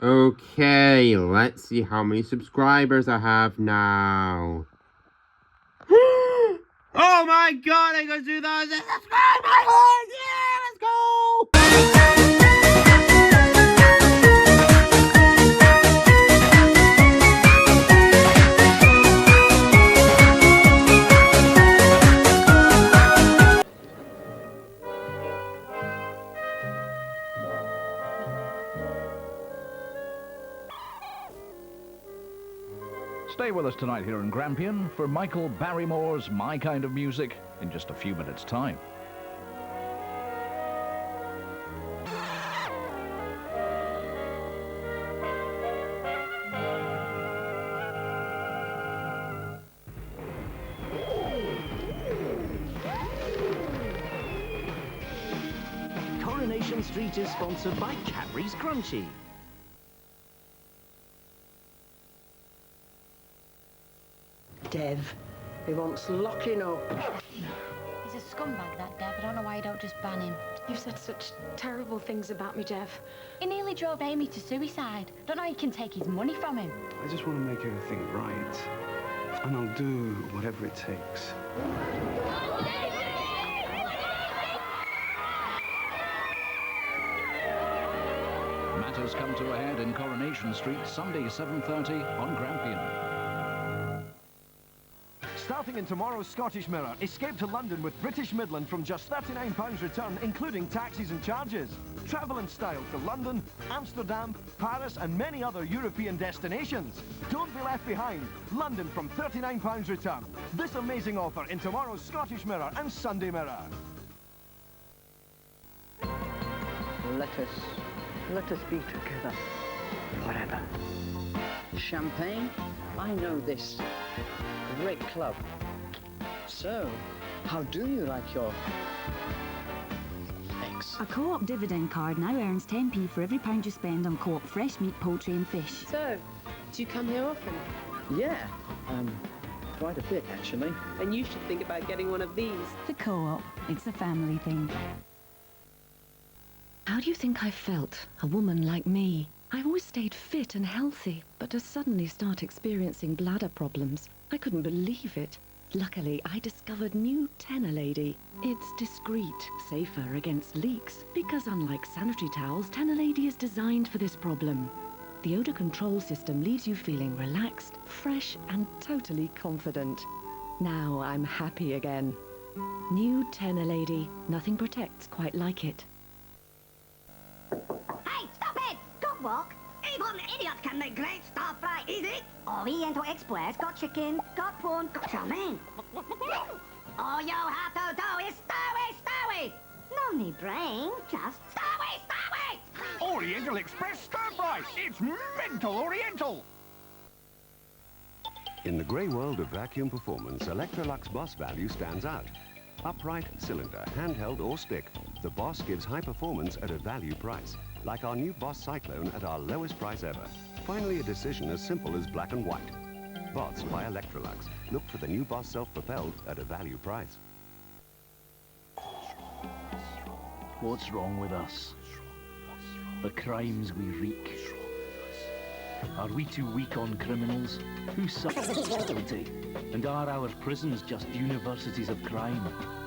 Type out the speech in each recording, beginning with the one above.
Okay, let's see how many subscribers I have now. Oh my god, I got 2,000 subscribers! Yeah, let's go! Stay with us tonight here in Grampian for Michael Barrymore's My Kind of Music in just a few minutes' time. Coronation Street is sponsored by Cadbury's Crunchy. Dev, he wants locking up. He's a scumbag, that Dev. I don't know why you don't just ban him. You've said such terrible things about me, Dev. He nearly drove Amy to suicide. Don't know how you can take his money from him. I just want to make everything right. And I'll do whatever it takes. Matters come to a head in Coronation Street, Sunday 7:30 on Grampian. Starting in tomorrow's Scottish Mirror, escape to London with British Midland from just £39 return, including taxis and charges. Travel in style to London, Amsterdam, Paris and many other European destinations. Don't be left behind. London from £39 return. This amazing offer in tomorrow's Scottish Mirror and Sunday Mirror. Let us be together. Forever. Champagne? I know this. Great club. So, how do you like your eggs? A Co-op dividend card now earns 10p for every £1 you spend on Co-op fresh meat, poultry and fish. So, do you come here often? Yeah, quite a bit actually. And you should think about getting one of these. The Co-op, it's a family thing. How do you think I felt, a woman like me? I've always stayed fit and healthy, but to suddenly start experiencing bladder problems, I couldn't believe it. Luckily, I discovered new Tenor Lady. It's discreet, safer against leaks, because unlike sanitary towels, Tenor Lady is designed for this problem. The odor control system leaves you feeling relaxed, fresh, and totally confident. Now I'm happy again. New Tenor Lady. Nothing protects quite like it. Hey, stop it! Don't walk! Even idiots can make great stir-fry, is it? Oriental Express got chicken, got prawn, got salmon. All you have to do is stir-wy! No need brain, just stir-wy! Oriental Express stir-fry. It's mental Oriental. In the grey world of vacuum performance, Electrolux Boss value stands out. Upright, cylinder, handheld or stick, the Boss gives high performance at a value price, like our new Boss Cyclone at our lowest price ever. Finally, a decision as simple as black and white. Boss by Electrolux. Look for the new Boss Self-Propelled at a value price. What's wrong with us? The crimes we wreak. Are we too weak on criminals? Who suffers guilty? And are our prisons just universities of crime?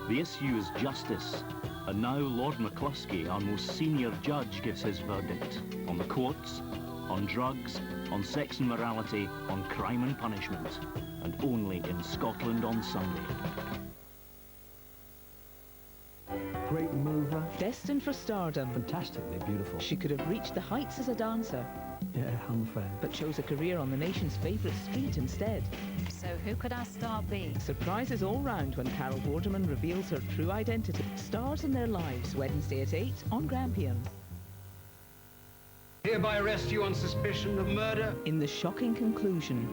The issue is justice. And now Lord McCluskey, our most senior judge, gives his verdict on the courts, on drugs, on sex and morality, on crime and punishment, and only in Scotland on Sunday. Great mover. Destined for stardom. Fantastically beautiful. She could have reached the heights as a dancer. Yeah, I'm afraid. But chose a career on the nation's favourite street instead. So who could our star be? Surprises all round when Carol Vorderman reveals her true identity. Stars in Their Lives, Wednesday at 8 on Grampian. Hereby arrest you on suspicion of murder. In the shocking conclusion.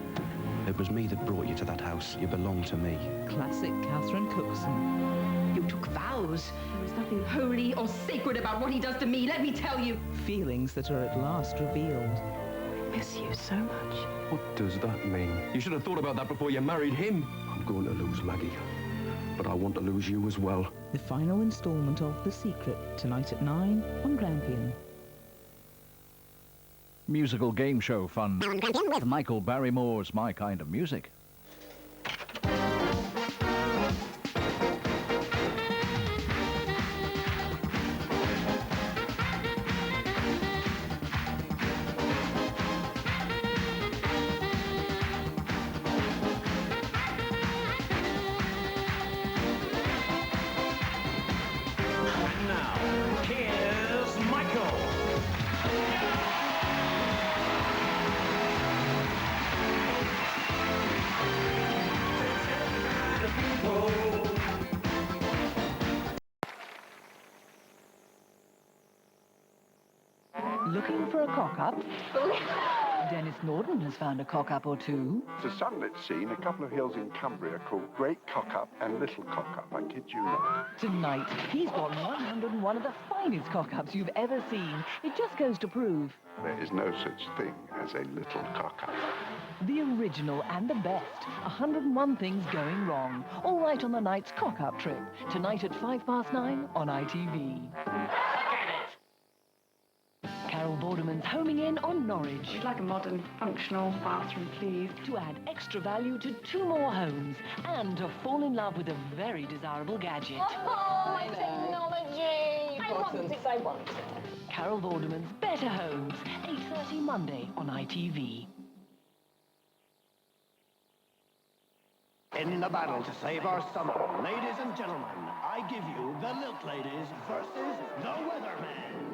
It was me that brought you to that house. You belong to me. Classic Catherine Cookson. You took vows. There is nothing holy or sacred about what he does to me, let me tell you. Feelings that are at last revealed. I miss you so much. What does that mean? You should have thought about that before you married him. I'm going to lose Maggie, but I want to lose you as well. The final instalment of The Secret, tonight at 9 on Grampian. Musical game show fun with Michael Barrymore's My Kind of Music. Looking for a cock-up? Dennis Norden has found a cock-up or two. It's a sunlit scene, a couple of hills in Cumbria called Great Cock-Up and Little Cock-Up, I kid you not. Tonight, he's got 101 of the finest cock-ups you've ever seen. It just goes to prove. There is no such thing as a little cock-up. The original and the best. 101 things going wrong. All right on the night's cock-up trip. Tonight at 9:05 on ITV. Carol Vorderman's homing in on Norwich. We'd like a modern, functional bathroom, please. To add extra value to 2 more homes and to fall in love with a very desirable gadget. Oh, my technology! I want it. Carol Vorderman's Better Homes, 8:30 Monday on ITV. In the battle to save our summer, ladies and gentlemen, I give you the Lilt Ladies versus the Weatherman.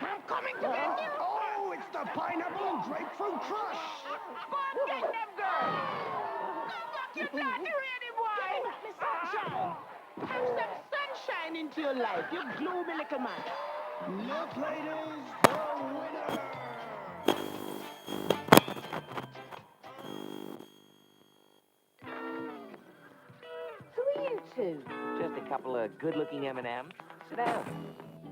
I'm coming to get you! Oh, it's the pineapple and grapefruit crush! But get them, girl! You're not ready, boy! Miss Sunshine! Have some sunshine into your life, you gloomy little man. Lilt Ladies, the winner! Who are you two? Just a couple of good-looking M&Ms. Sit down.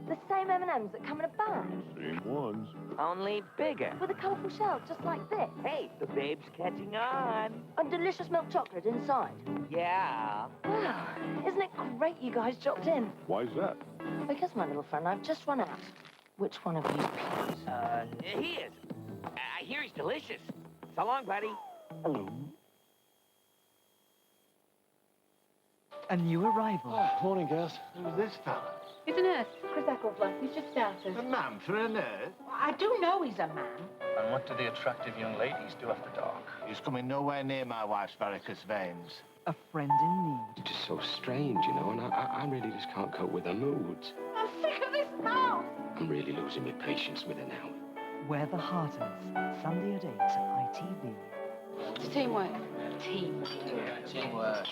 The same M&Ms that come in a bag? Same ones. Only bigger. With a colourful shell, just like this? Hey, the babe's catching on. And delicious milk chocolate inside? Yeah. Wow, isn't it great you guys dropped in? Why's that? Because, my little friend, I've just run out. Which one of you, please? He is. I hear he's delicious. So long, buddy. Hello. A new arrival. Oh, morning, girls. Who's this fella? He's a nurse, Chris Eccleston. He's just started. A man for a nurse? I do know he's a man. And what do the attractive young ladies do after dark? He's coming nowhere near my wife's varicose veins. A friend in need. It's just so strange, you know, and I really just can't cope with her moods. I'm sick of this house! I'm really losing my patience with her now. Where the Heart Is. Sunday at 8 on ITV. It's teamwork. Teamwork. Teamwork.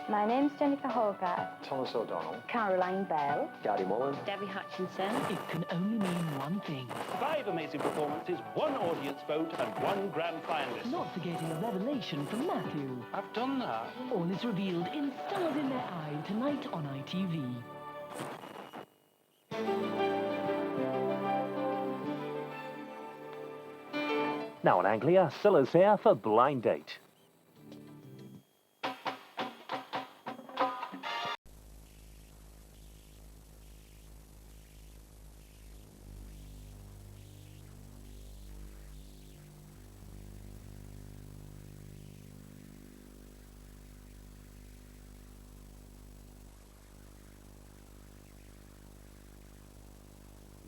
My name's Jennifer Hogarth. Thomas O'Donnell. Caroline Bell. Gary Mullen. Debbie Hutchinson. It can only mean one thing. 5 amazing performances, 1 audience vote, and 1 grand finalist. Not forgetting a revelation from Matthew. I've done that. All is revealed in Stars in Their Eye tonight on ITV. Now in Anglia, Silla's here for Blind Date.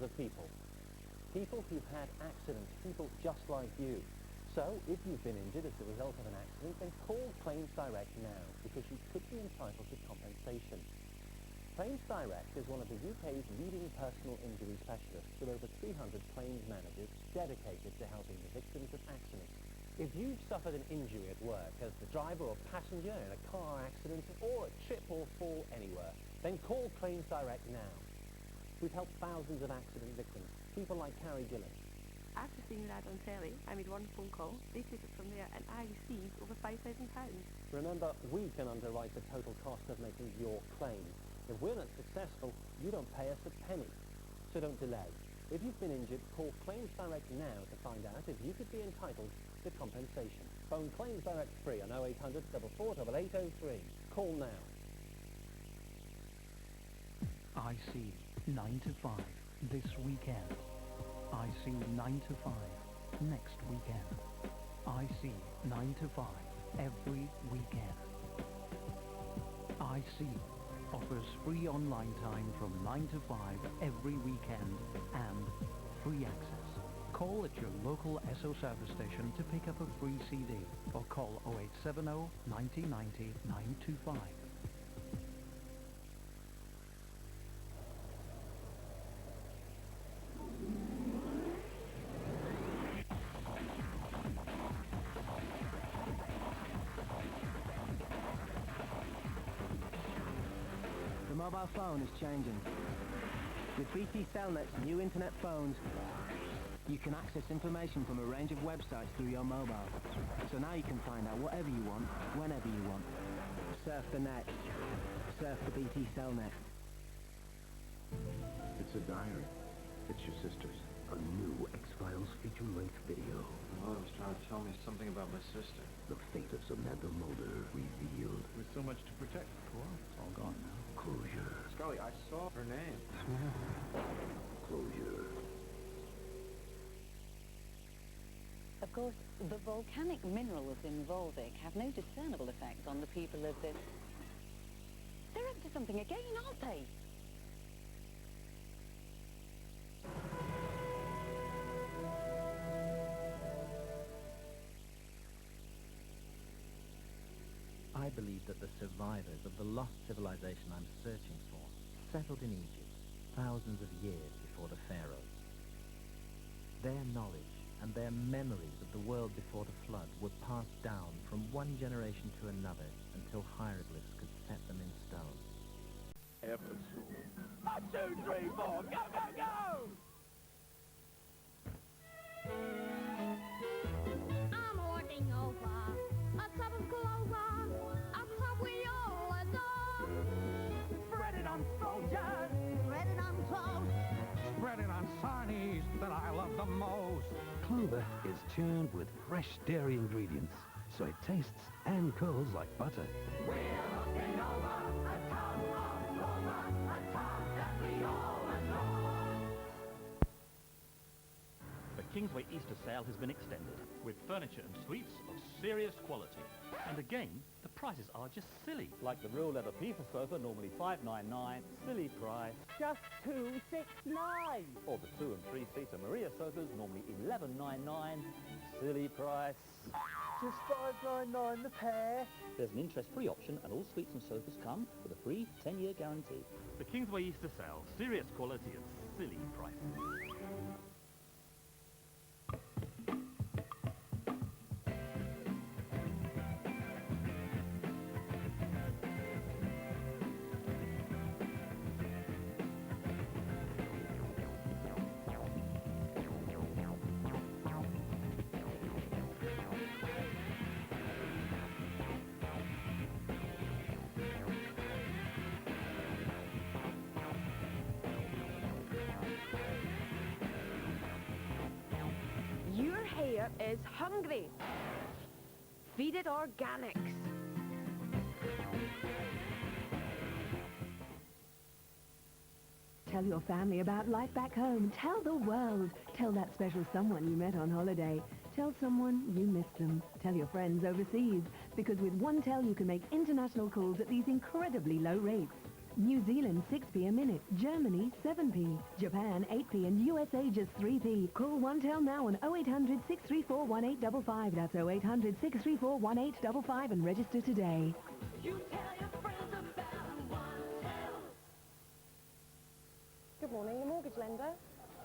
Of people who've had accidents, people just like you. So if you've been injured as a result of an accident, then call Claims Direct now, because you could be entitled to compensation. Claims Direct is one of the UK's leading personal injury specialists, with over 300 claims managers dedicated to helping the victims of accidents. If you've suffered an injury at work as the driver or passenger in a car accident, or a trip or fall anywhere, then call Claims Direct now. We've helped thousands of accident victims, people like Carrie Gillen. After seeing that on telly, I made one phone call, they took it from there, and I received over £5,000. Remember, we can underwrite the total cost of making your claim. If we're not successful, you don't pay us a penny. So don't delay. If you've been injured, call Claims Direct now to find out if you could be entitled to compensation. Phone Claims Direct free on 0800 448803. Call now. I see. 9 to 5. this weekend. I see 9 to 5 next weekend. I see 9 to 5 every weekend. I see offers free online time from 9 to 5 every weekend and free access. Call at your local SO service station to pick up a free CD or call 0870 90 90 925. The mobile phone is changing. With BT Cellnet's new internet phones, you can access information from a range of websites through your mobile. So now you can find out whatever you want, whenever you want. Surf the net. Surf the BT Cellnet. It's a diary. It's your sister's. A new X-Files feature-length video. Well, it was trying to tell me something about my sister. The fate of Samantha Mulder revealed. With so much to protect, well, it's all gone now. Closure. Scully, I saw her name. Closure. Of course, the volcanic minerals in Volvic have no discernible effect on the people of this. They're up to something again, aren't they? I believe that the survivors of the lost civilization I'm searching for settled in Egypt thousands of years before the pharaohs. Their knowledge and their memories of the world before the flood were passed down from one generation to another until hieroglyphs could set them in stone. Efforts. 1, 2, 3, 4, go, go, go! I'm looking over a tub of clover, a tub we all adore. Spread it on soldiers, Spread it on toast, spread it on sarnies that I love the most. Clover is churned with fresh dairy ingredients, so it tastes and curls like butter. We're looking over a tub of clover, a tub that we all adore. The Kingsway Easter sale has been extended, with furniture and suites of serious quality. And again, the prices are just silly. Like the real leather Pisa sofa, normally $599, silly price. Just $269. Or the 2- and 3-seater Maria sofas, normally $1199, silly price. Just $599 the pair. There's an interest-free option, and all suites and sofas come with a free 10-year guarantee. The Kingsway Easter sale, serious quality and silly prices. Your hair is hungry. Feed it organics. Tell your family about life back home. Tell the world. Tell that special someone you met on holiday. Tell someone you missed them. Tell your friends overseas. Because with OneTel you can make international calls at these incredibly low rates. New Zealand 6p a minute, Germany 7p, Japan 8p and USA just 3p. Call OneTel now on 0800 634 1855. That's 0800 634 1855 and register today. You tell your friends about OneTel. Good morning, the mortgage lender.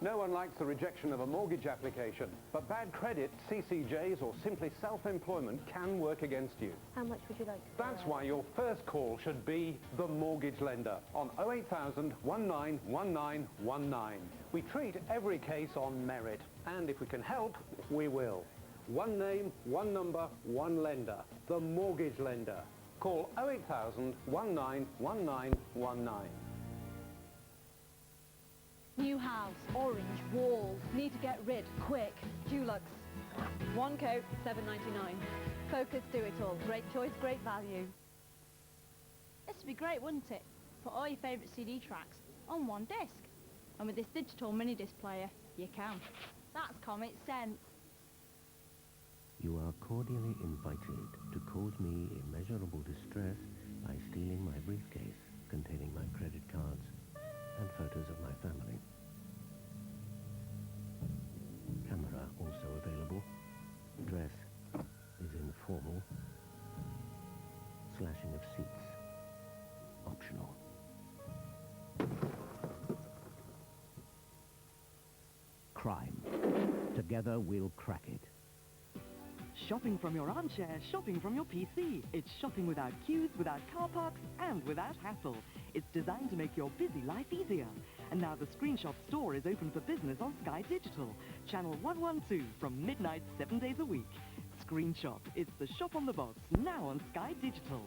No one likes the rejection of a mortgage application, but bad credit, CCJs or simply self-employment can work against you. How much would you like to That's why your first call should be the mortgage lender on 08000 191919. We treat every case on merit, and if we can help, we will. One name, one number, one lender. The mortgage lender. Call 08000 191919. New house, orange, walls, need to get rid, quick. Dulux. One coat, $7.99. Focus Do It All, great choice, great value. This would be great, wouldn't it? Put all your favourite CD tracks on one disc. And with this digital mini-disc player, you can. That's common sense. You are cordially invited to cause me immeasurable distress by stealing my briefcase containing my credit cards and photos of my family. Camera also available. Dress is informal. Slashing of seats optional. Crime. Together we'll crack it. Shopping from your armchair, shopping from your PC. It's shopping without queues, without car parks, and without hassle. It's designed to make your busy life easier. And now the Screenshot store is open for business on Sky Digital. Channel 112 from midnight 7 days a week. Screenshot. It's the shop on the box, now on Sky Digital.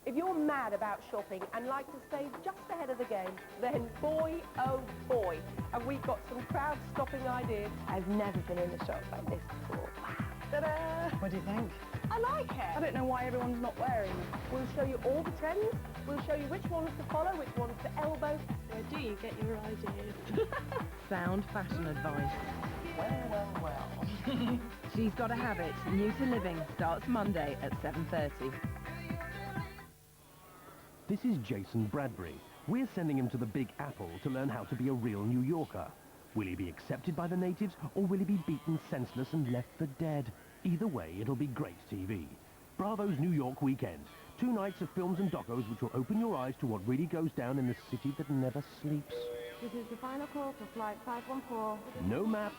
If you're mad about shopping and like to stay just ahead of the game, then boy, oh boy, have we got some crowd-stopping ideas. I've never been in a shop like this before. Ta-da! What do you think? I like it. I don't know why everyone's not wearing them. We'll show you all the trends. We'll show you which ones to follow, which ones to elbow. Where do you get your ideas? Sound fashion advice. Well. She's Got a Habit. New to Living. Starts Monday at 7:30. This is Jason Bradbury. We're sending him to the Big Apple to learn how to be a real New Yorker. Will he be accepted by the natives, or will he be beaten senseless and left for dead? Either way, it'll be great TV. Bravo's New York Weekend. 2 nights of films and docos which will open your eyes to what really goes down in the city that never sleeps. This is the final call for Flight 514. No map,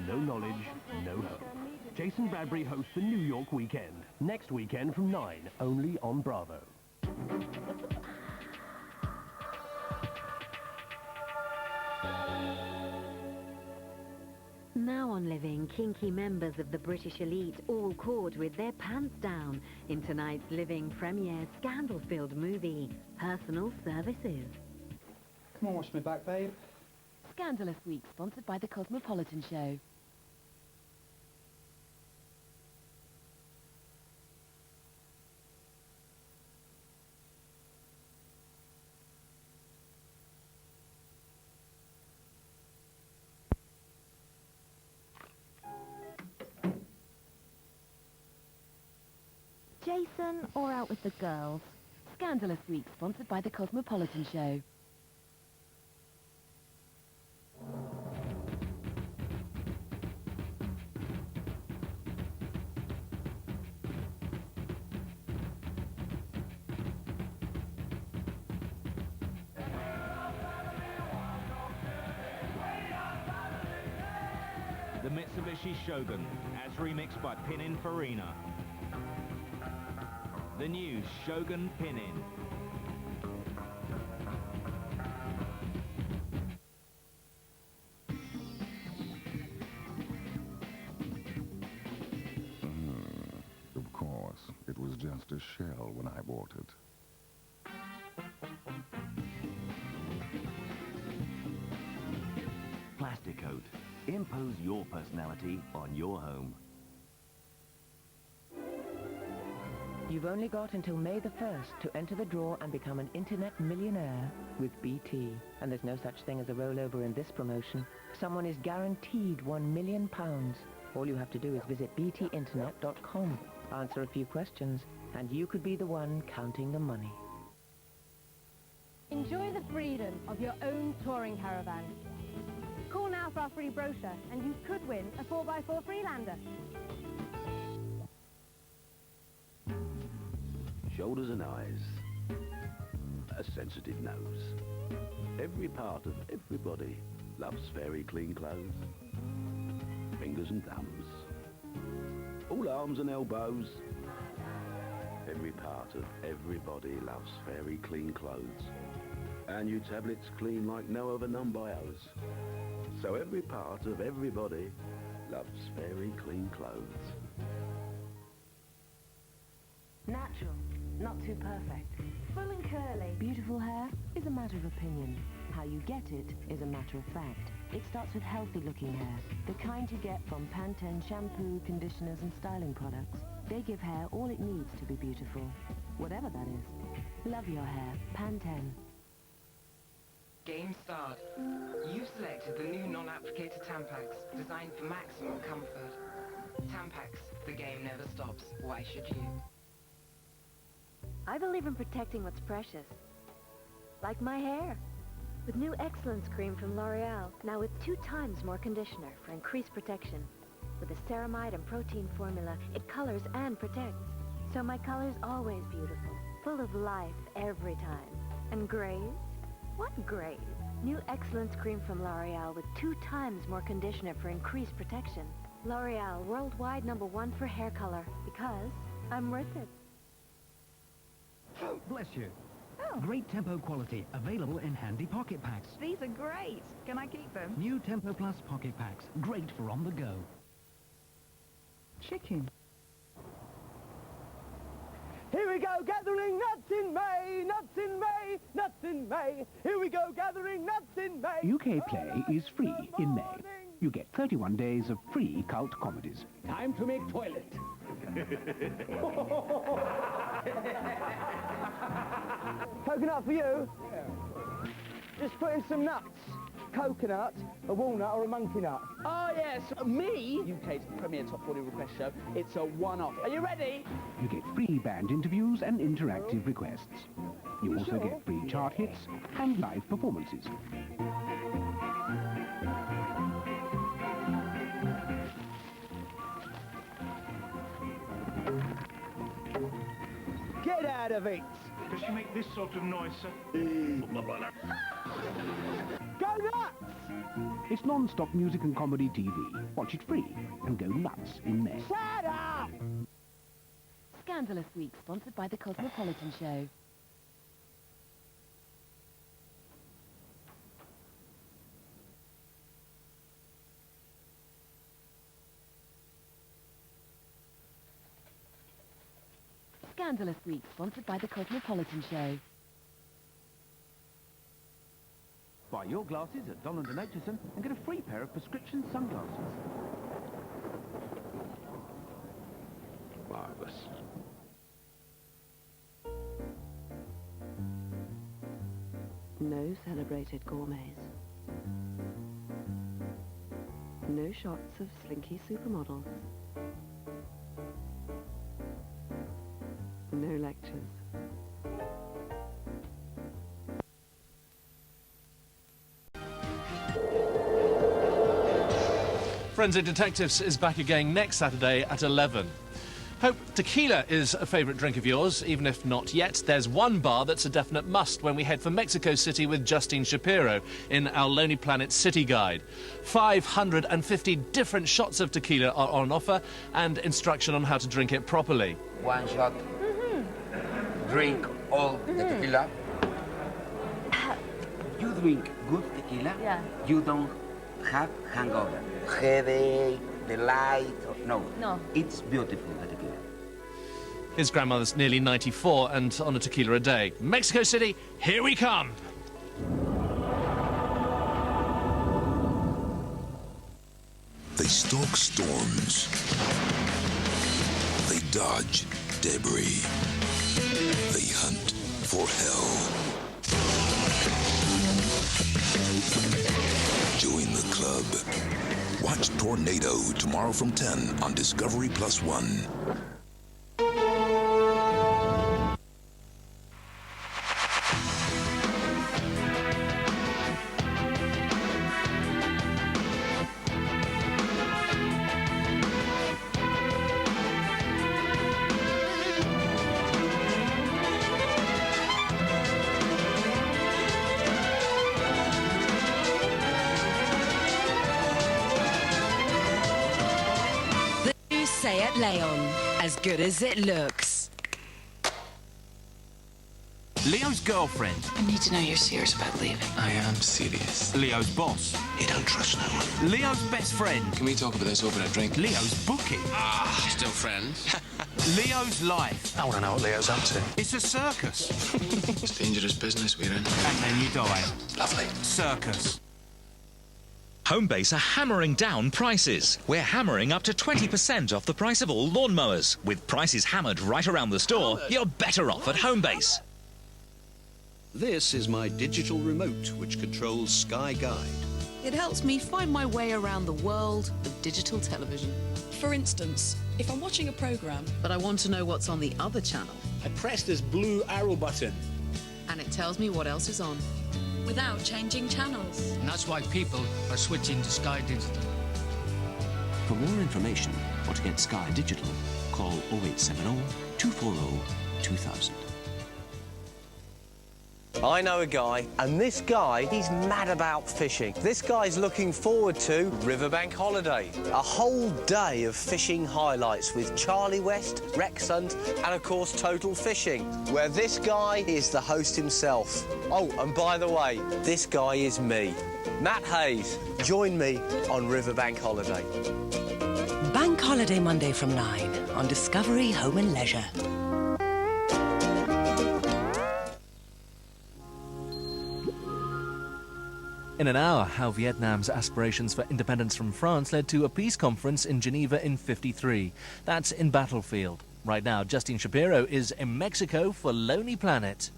no knowledge, no hope. Jason Bradbury hosts the New York Weekend. Next weekend from 9, only on Bravo. Now on Living, kinky members of the British elite all caught with their pants down in tonight's Living premiere scandal-filled movie, Personal Services. Come on, watch me back, babe. Scandalous Week, sponsored by the Cosmopolitan Show. Jason or out with the girls? Scandalous Week, sponsored by the Cosmopolitan Show. The Mitsubishi Shogun, as remixed by Pininfarina. The new Shogun Pinin. Of course, it was just a shell when I bought it. Plasticoat. Impose your personality on your home. You've only got until May the 1st to enter the draw and become an internet millionaire with BT. And there's no such thing as a rollover in this promotion. Someone is guaranteed £1 million. All you have to do is visit btinternet.com, answer a few questions, and you could be the one counting the money. Enjoy the freedom of your own touring caravan. Call now for our free brochure and you could win a 4x4 Freelander. Shoulders and eyes. A sensitive nose. Every part of everybody loves very clean clothes. Fingers and thumbs. All arms and elbows. Every part of everybody loves very clean clothes. And you tablets clean like no other non-bios. So every part of everybody loves very clean clothes. Natural, not too perfect. Full and curly. Beautiful hair is a matter of opinion. How you get it is a matter of fact. It starts with healthy-looking hair, the kind you get from Pantene shampoo, conditioners and styling products. They give hair all it needs to be beautiful, whatever that is. Love your hair, Pantene. Game start. You've selected the new non-applicator Tampax, designed for maximum comfort. Tampax, the game never stops. Why should you? I believe in protecting what's precious. Like my hair. With new Excellence Cream from L'Oreal, now with 2 times more conditioner for increased protection. With a ceramide and protein formula, it colors and protects. So my color's always beautiful, full of life every time. And grays? What grays? New Excellence Cream from L'Oreal with 2 times more conditioner for increased protection. L'Oreal, worldwide #1 for hair color, because I'm worth it. Bless you. Great Tempo quality, available in handy pocket packs. These are great. Can I keep them? New Tempo Plus pocket packs, great for on the go. Chicken. Here we go, gathering nuts in May, nuts in May, nuts in May. Here we go, gathering nuts in May. UK Play is free in May. You get 31 days of free cult comedies. Time to make toilet. Coconut for you? Just put in some nuts. Coconut, a walnut or a monkey nut. Oh, yes. Me? UK's premier top 40 request show. It's a one-off. Are you ready? You get free band interviews and interactive requests. You also get free chart hits and live performances. Get out of it! Does she make this sort of noise, sir? Go nuts! It's non-stop music and comedy TV. Watch it free and go nuts in May. Shut up! Scandalous Week, sponsored by the Cosmopolitan Show. Scandalous Week, sponsored by the Cosmopolitan Show. Buy your glasses at Donald & Aitchison and get a free pair of prescription sunglasses. Marvellous. No celebrated gourmets. No shots of slinky supermodels. No lectures. Forensic Detectives is back again next Saturday at 11. Hope tequila is a favourite drink of yours, even if not yet. There's one bar that's a definite must when we head for Mexico City with Justine Shapiro in our Lonely Planet City Guide. 550 different shots of tequila are on offer and instruction on how to drink it properly. One shot. Drink all the tequila. You drink good tequila, you don't have hangover, headache, the light, no. It's beautiful, the tequila. His grandmother's nearly 94 and on a tequila a day. Mexico City, here we come! They stalk storms. They dodge debris. They hunt for hell. Join the club. Watch Tornado tomorrow from 10 on Discovery Plus 1. Seat Leon, as good as it looks. Leo's girlfriend. I need to know you're serious about leaving. I am serious. Leo's boss. You don't trust no one. Leo's best friend. Can we talk about this over a drink? Leo's booking. Still friends? Leo's life. I want to know what Leo's up to. It's a circus. It's dangerous business we're in. And then you die. Lovely. Circus. Homebase are hammering down prices. We're hammering up to 20% off the price of all lawnmowers. With prices hammered right around the store, you're better off at Homebase. This is my digital remote, which controls Sky Guide. It helps me find my way around the world of digital television. For instance, if I'm watching a programme, but I want to know what's on the other channel, I press this blue arrow button. and it tells me what else is on, without changing channels. And that's why people are switching to Sky Digital. For more information or to get Sky Digital, call 0870 240 2000. I know a guy, and this guy, he's mad about fishing. This guy's looking forward to Riverbank Holiday. A whole day of fishing highlights with Charlie West, Rex Hunt, and of course Total Fishing, where this guy is the host himself. Oh, and by the way, this guy is me, Matt Hayes. Join me on Riverbank Holiday. Bank Holiday Monday from 9 on Discovery Home and Leisure. In an hour, how Vietnam's aspirations for independence from France led to a peace conference in Geneva in '53. That's in Battlefield. Right now, Justine Shapiro is in Mexico for Lonely Planet.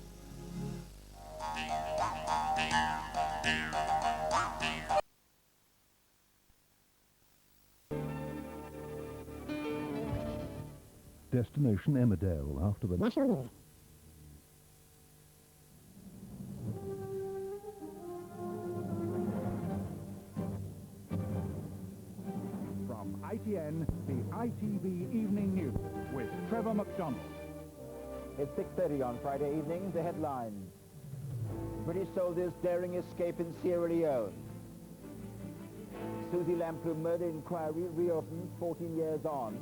Destination Emmerdale after the... From ITN, the ITV Evening News with Trevor McDonald. It's 6:30 on Friday evening. The headlines. British soldiers daring escape in Sierra Leone. Susie Lamplugh murder inquiry reopens 14 years on.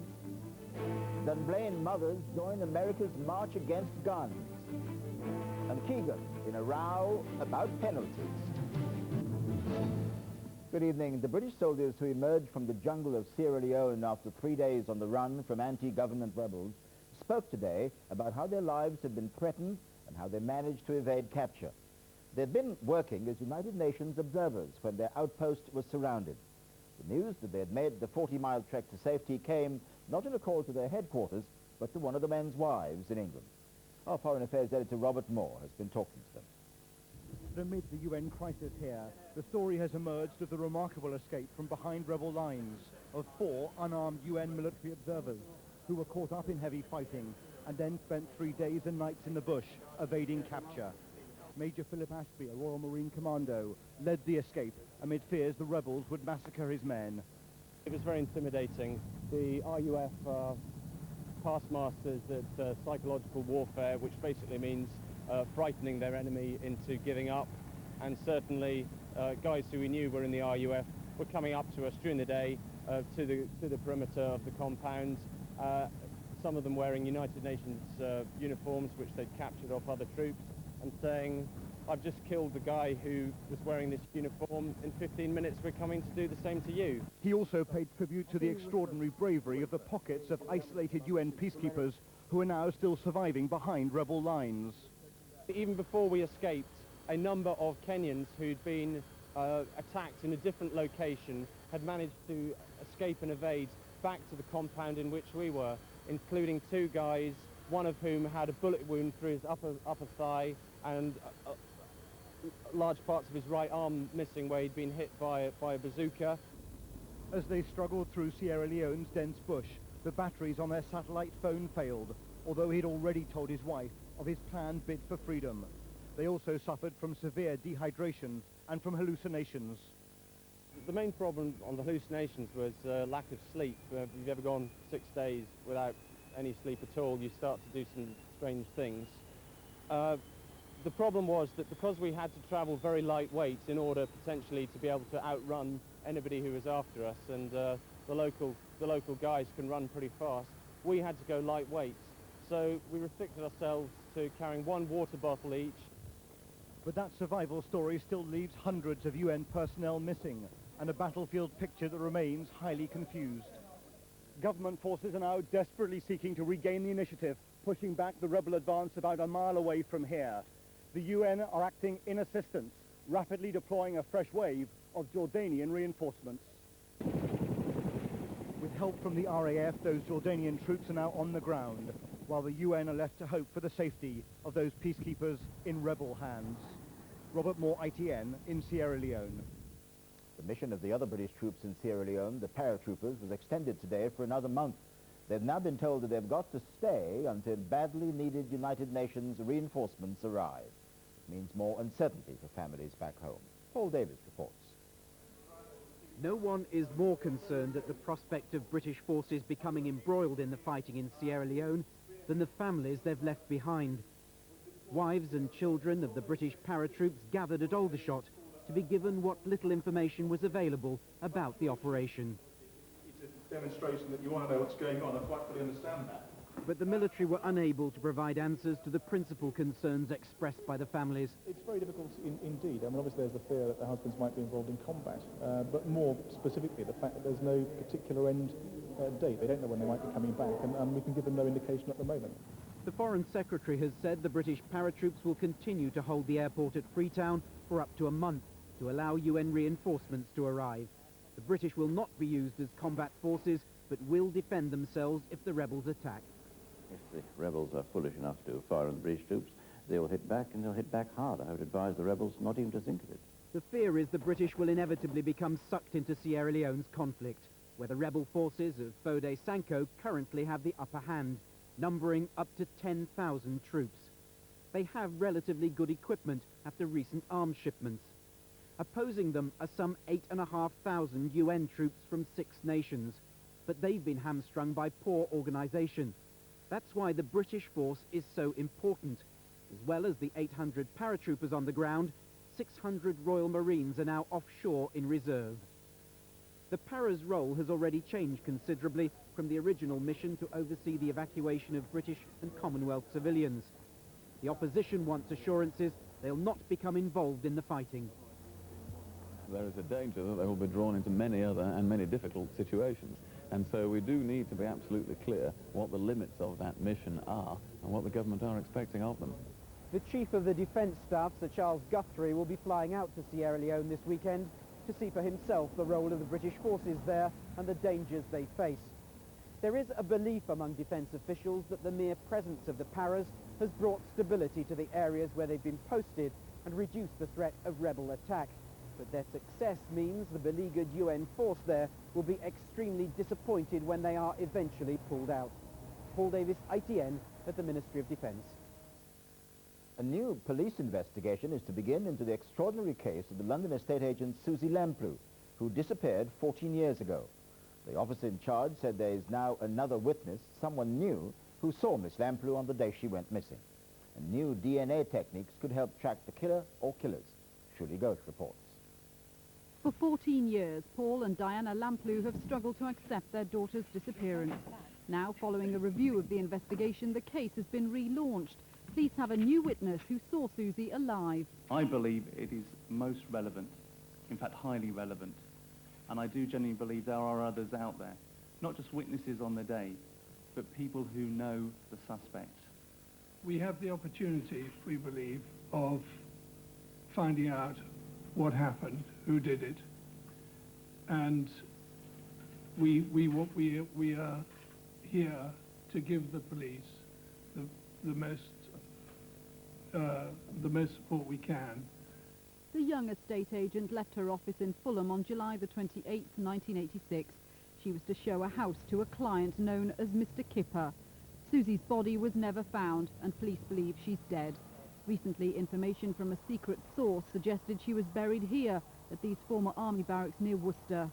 Dunblane mothers join America's march against guns. And Keegan in a row about penalties. Good evening. The British soldiers who emerged from the jungle of Sierra Leone after 3 days on the run from anti-government rebels spoke today about how their lives had been threatened and how they managed to evade capture. They'd been working as United Nations observers when their outpost was surrounded. The news that they had made the 40-mile trek to safety came not in a call to their headquarters, but to one of the men's wives in England. Our Foreign Affairs editor Robert Moore has been talking to them. Amid the UN crisis here, the story has emerged of the remarkable escape from behind rebel lines of 4 unarmed UN military observers who were caught up in heavy fighting and then spent 3 days and nights in the bush evading capture. Major Philip Ashby, a Royal Marine Commando, led the escape amid fears the rebels would massacre his men. It was very intimidating. The RUF are past masters at psychological warfare, which basically means frightening their enemy into giving up. And certainly guys who we knew were in the RUF were coming up to us during the day to the perimeter of the compound. Some of them wearing United Nations uniforms, which they'd captured off other troops, and saying, "I've just killed the guy who was wearing this uniform. In 15 minutes we're coming to do the same to you." He also paid tribute to the extraordinary bravery of the pockets of isolated UN peacekeepers who are now still surviving behind rebel lines. Even before we escaped, a number of Kenyans who'd been attacked in a different location had managed to escape and evade back to the compound in which we were, including 2 guys, one of whom had a bullet wound through his upper thigh and large parts of his right arm missing where he'd been hit by a bazooka. As they struggled through Sierra Leone's dense bush, the batteries on their satellite phone failed, although he'd already told his wife of his planned bid for freedom. They also suffered from severe dehydration and from hallucinations. The main problem on the hallucinations was lack of sleep. If you've ever gone 6 days without any sleep at all, you start to do some strange things. The problem was that because we had to travel very lightweight in order potentially to be able to outrun anybody who was after us, and the local guys can run pretty fast, we had to go lightweight. So we restricted ourselves to carrying 1 water bottle each. But that survival story still leaves hundreds of UN personnel missing, and a battlefield picture that remains highly confused. Government forces are now desperately seeking to regain the initiative, pushing back the rebel advance about a mile away from here. The UN are acting in assistance, rapidly deploying a fresh wave of Jordanian reinforcements. With help from the RAF, those Jordanian troops are now on the ground. while the UN are left to hope for the safety of those peacekeepers in rebel hands. Robert Moore, ITN, in Sierra Leone. The mission of the other British troops in Sierra Leone, the paratroopers, was extended today for another month. They've now been told that they've got to stay until badly needed United Nations reinforcements arrive. It means more uncertainty for families back home. Paul Davis reports. No one is more concerned at the prospect of British forces becoming embroiled in the fighting in Sierra Leone than the families they've left behind. Wives and children of the British paratroops gathered at Aldershot to be given what little information was available about the operation. It's a demonstration that you want to know what's going on. I quite fully understand that. But the military were unable to provide answers to the principal concerns expressed by the families. It's very difficult indeed. I mean, obviously there's the fear that the husbands might be involved in combat, but more specifically the fact that there's no particular end date. They don't know when they might be coming back, and we can give them no indication at the moment. The Foreign Secretary has said the British paratroops will continue to hold the airport at Freetown for up to a month to allow UN reinforcements to arrive. The British will not be used as combat forces, but will defend themselves if the rebels attack. If the rebels are foolish enough to fire on the British troops, they will hit back, and they'll hit back hard. I would advise the rebels not even to think of it. The fear is the British will inevitably become sucked into Sierra Leone's conflict, where the rebel forces of Foday Sanko currently have the upper hand, numbering up to 10,000 troops. They have relatively good equipment after recent arms shipments. Opposing them are some 8,500 UN troops from 6 nations, but they've been hamstrung by poor organisation. That's why the British force is so important. As well as the 800 paratroopers on the ground, 600 Royal Marines are now offshore in reserve. The Para's role has already changed considerably from the original mission to oversee the evacuation of British and Commonwealth civilians. The opposition wants assurances they'll not become involved in the fighting. There is a danger that they will be drawn into many other and many difficult situations. And so we do need to be absolutely clear what the limits of that mission are and what the government are expecting of them. The Chief of the Defence Staff, Sir Charles Guthrie, will be flying out to Sierra Leone this weekend to see for himself the role of the British forces there and the dangers they face. There is a belief among defence officials that the mere presence of the Paras has brought stability to the areas where they've been posted and reduced the threat of rebel attack. But their success means the beleaguered UN force there will be extremely disappointed when they are eventually pulled out. Paul Davis, ITN, at the Ministry of Defence. A new police investigation is to begin into the extraordinary case of the London estate agent Susie Lamplugh, who disappeared 14 years ago. The officer in charge said there is now another witness, someone new, who saw Miss Lamplugh on the day she went missing. And new DNA techniques could help track the killer or killers. Shuli Ghosh reports. For 14 years, Paul and Diana Lamplugh have struggled to accept their daughter's disappearance. Now, following a review of the investigation, the case has been relaunched. Police have a new witness who saw Susie alive. I believe it is most relevant, in fact highly relevant, and I do genuinely believe there are others out there, not just witnesses on the day, but people who know the suspect. We have the opportunity, we believe, of finding out what happened, who did it, and we are here to give the police the most support we can. The young estate agent left her office in Fulham on July the 28th, 1986. She was to show a house to a client known as Mr. Kipper. Susie's body was never found, and police believe she's dead. Recently, information from a secret source suggested she was buried here, at these former army barracks near Worcester.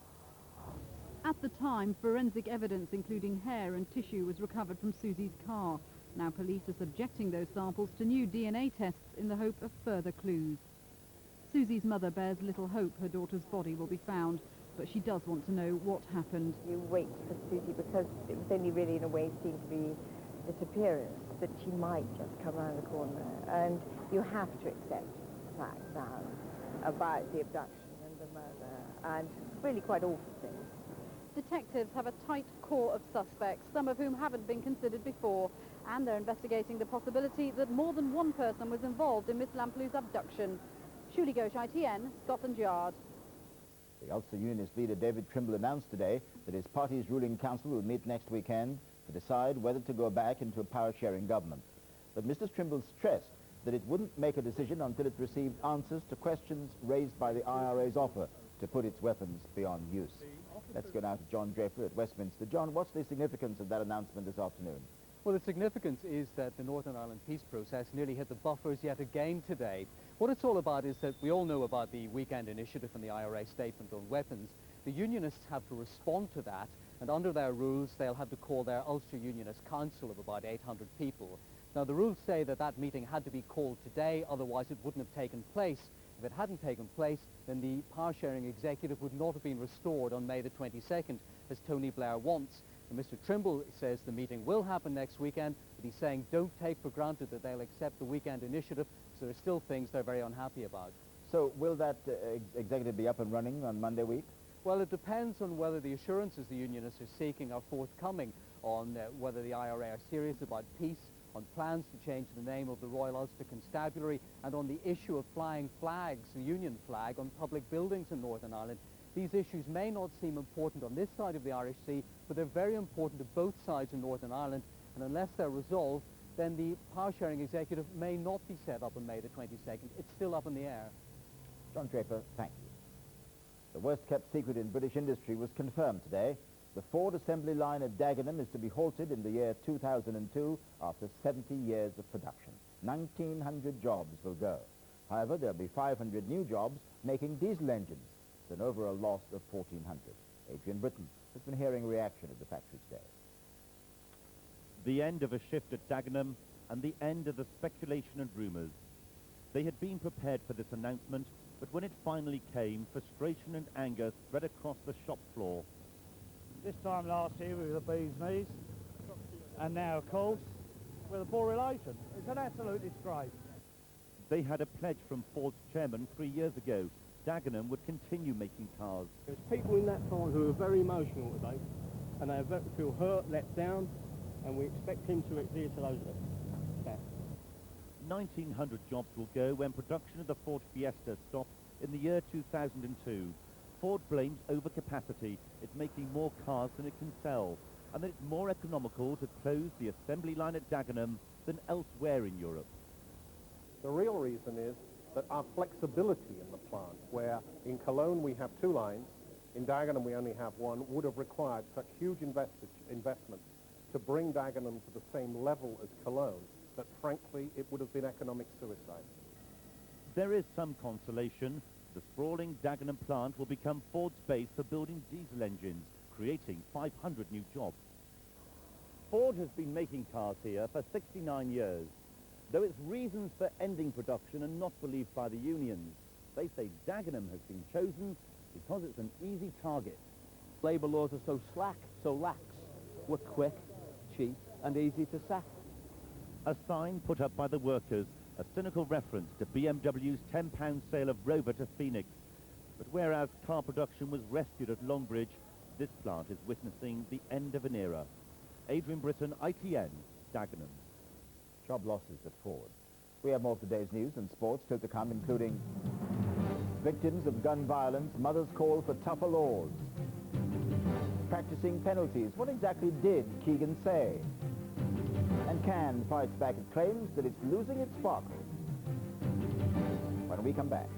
At the time, forensic evidence, including hair and tissue, was recovered from Susie's car. Now police are subjecting those samples to new DNA tests in the hope of further clues. Susie's mother bears little hope her daughter's body will be found, but she does want to know what happened. You wait for Susie because it was only really in a way seemed to be disappearance, that she might just come around the corner, and you have to accept facts now about the abduction and the murder, and really quite awful things. Detectives have a tight core of suspects, some of whom haven't been considered before, and they're investigating the possibility that more than one person was involved in Miss Lamplugh's abduction. Shuli Ghosh, ITN, Scotland Yard. The Ulster Unionist leader David Trimble announced today that his party's ruling council will meet next weekend to decide whether to go back into a power-sharing government. But Mr. Trimble stressed that it wouldn't make a decision until it received answers to questions raised by the IRA's offer to put its weapons beyond use. Let's go now to John Draper at Westminster. John, what's the significance of that announcement this afternoon? Well, the significance is that the Northern Ireland peace process nearly hit the buffers yet again today. What it's all about is that we all know about the weekend initiative and the IRA statement on weapons. The unionists have to respond to that, and under their rules, they'll have to call their Ulster Unionist Council of about 800 people. Now, the rules say that that meeting had to be called today, otherwise it wouldn't have taken place. If it hadn't taken place, then the power-sharing executive would not have been restored on May the 22nd, as Tony Blair wants. And Mr. Trimble says the meeting will happen next weekend, but he's saying don't take for granted that they'll accept the weekend initiative, because there are still things they're very unhappy about. So will that executive be up and running on Monday week? Well, it depends on whether the assurances the unionists are seeking are forthcoming, on whether the IRA are serious about peace, on plans to change the name of the Royal Ulster Constabulary, and on the issue of flying flags, the Union flag, on public buildings in Northern Ireland. These issues may not seem important on this side of the Irish Sea, but they're very important to both sides of Northern Ireland, and unless they're resolved, then the power-sharing executive may not be set up on May the 22nd. It's still up in the air. John Draper, thank you. The worst-kept secret in British industry was confirmed today. The Ford assembly line at Dagenham is to be halted in the year 2002 after 70 years of production. 1,900 jobs will go. However, there'll be 500 new jobs making diesel engines. It's an overall loss of 1,400. Adrian Britton has been hearing a reaction at the factory today. The end of a shift at Dagenham and the end of the speculation and rumours. They had been prepared for this announcement, but when it finally came, frustration and anger spread across the shop floor. This time last year we were the bee's knees, and now, of course, we're the poor relation. It's an absolute disgrace. They had a pledge from Ford's chairman 3 years ago. Dagenham would continue making cars. There's people in that time who are very emotional today, and they feel hurt, let down, and we expect him to adhere to those steps. 1,900 jobs will go when production of the Ford Fiesta stops in the year 2002. Ford blames overcapacity. It's making more cars than it can sell, and that it's more economical to close the assembly line at Dagenham than elsewhere in Europe. The real reason is that our flexibility in the plant, where in Cologne we have 2 lines, in Dagenham we only have 1, would have required such huge investment to bring Dagenham to the same level as Cologne that, frankly, it would have been economic suicide. There is some consolation. The sprawling Dagenham plant will become Ford's base for building diesel engines, creating 500 new jobs. Ford has been making cars here for 69 years. Though its reasons for ending production are not believed by the unions, they say Dagenham has been chosen because it's an easy target. Labour laws are so slack, so lax. We're quick, cheap, and easy to sack. A sign put up by the workers, a cynical reference to BMW's £10 sale of Rover to Phoenix. But whereas car production was rescued at Longbridge, this plant is witnessing the end of an era. Adrian Britton, ITN, Dagenham. Job losses at Ford. We have more of today's news and sports still to come, including victims of gun violence, mothers call for tougher laws. Practicing penalties. What exactly did Keegan say? And Cannes fights back at claims that it's losing its sparkle. When we come back.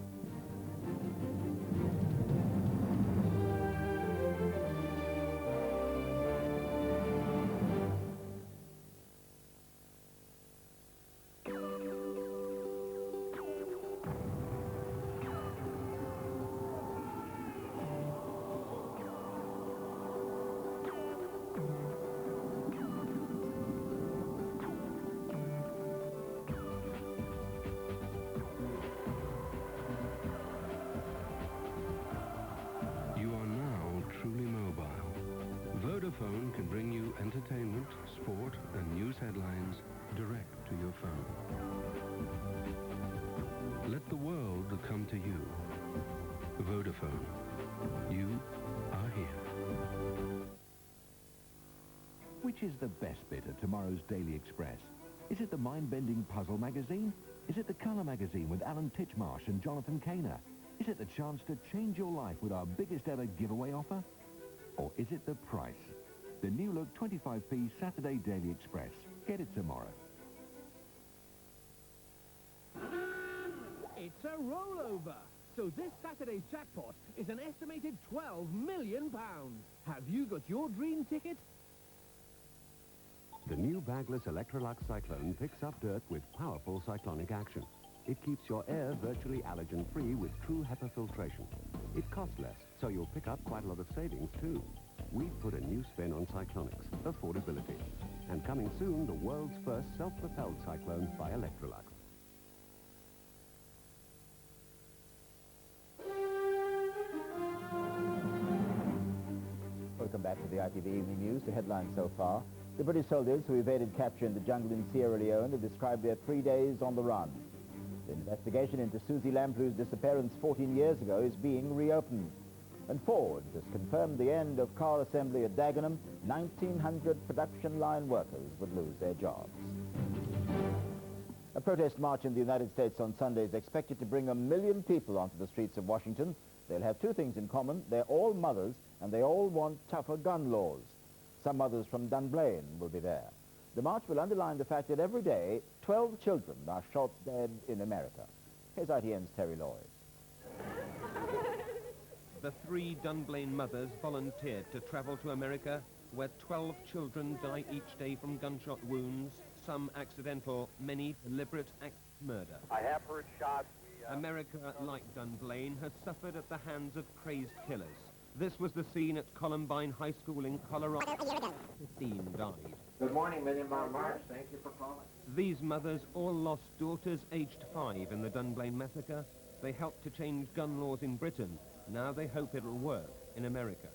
Vodafone can bring you entertainment, sport, and news headlines direct to your phone. Let the world come to you. Vodafone. You are here. Which is the best bit of tomorrow's Daily Express? Is it the mind-bending puzzle magazine? Is it the colour magazine with Alan Titchmarsh and Jonathan Kaner? Is it the chance to change your life with our biggest ever giveaway offer? Or is it the price? The new look 25p Saturday Daily Express. Get it tomorrow. It's a rollover. So this Saturday's jackpot is an estimated £12 million. Have you got your dream ticket? The new bagless Electrolux Cyclone picks up dirt with powerful cyclonic action. It keeps your air virtually allergen-free with true HEPA filtration. It costs less, so you'll pick up quite a lot of savings too. We've put a new spin on cyclonics, affordability. And coming soon, the world's first self-propelled cyclone by Electrolux. Welcome back to the ITV Evening News. The headlines so far. The British soldiers who evaded capture in the jungle in Sierra Leone have described their 3 days on the run. The investigation into Susie Lamplu's disappearance 14 years ago is being reopened. And Ford has confirmed the end of car assembly at Dagenham. 1,900 production line workers would lose their jobs. A protest march in the United States on Sunday is expected to bring 1 million people onto the streets of Washington. They'll have two things in common. They're all mothers, and they all want tougher gun laws. Some mothers from Dunblane will be there. The march will underline the fact that every day, 12 children are shot dead in America. Here's ITN's Terry Lloyd. The 3 Dunblane mothers volunteered to travel to America, where 12 children die each day from gunshot wounds, some accidental, many deliberate acts of murder. I have heard shots. America, like Dunblane, has suffered at the hands of crazed killers. This was the scene at Columbine High School in Colorado. 15 died. Good morning, Million Mile March. Thank you for calling. These mothers all lost daughters aged 5 in the Dunblane massacre. They helped to change gun laws in Britain. Now they hope it'll work in America.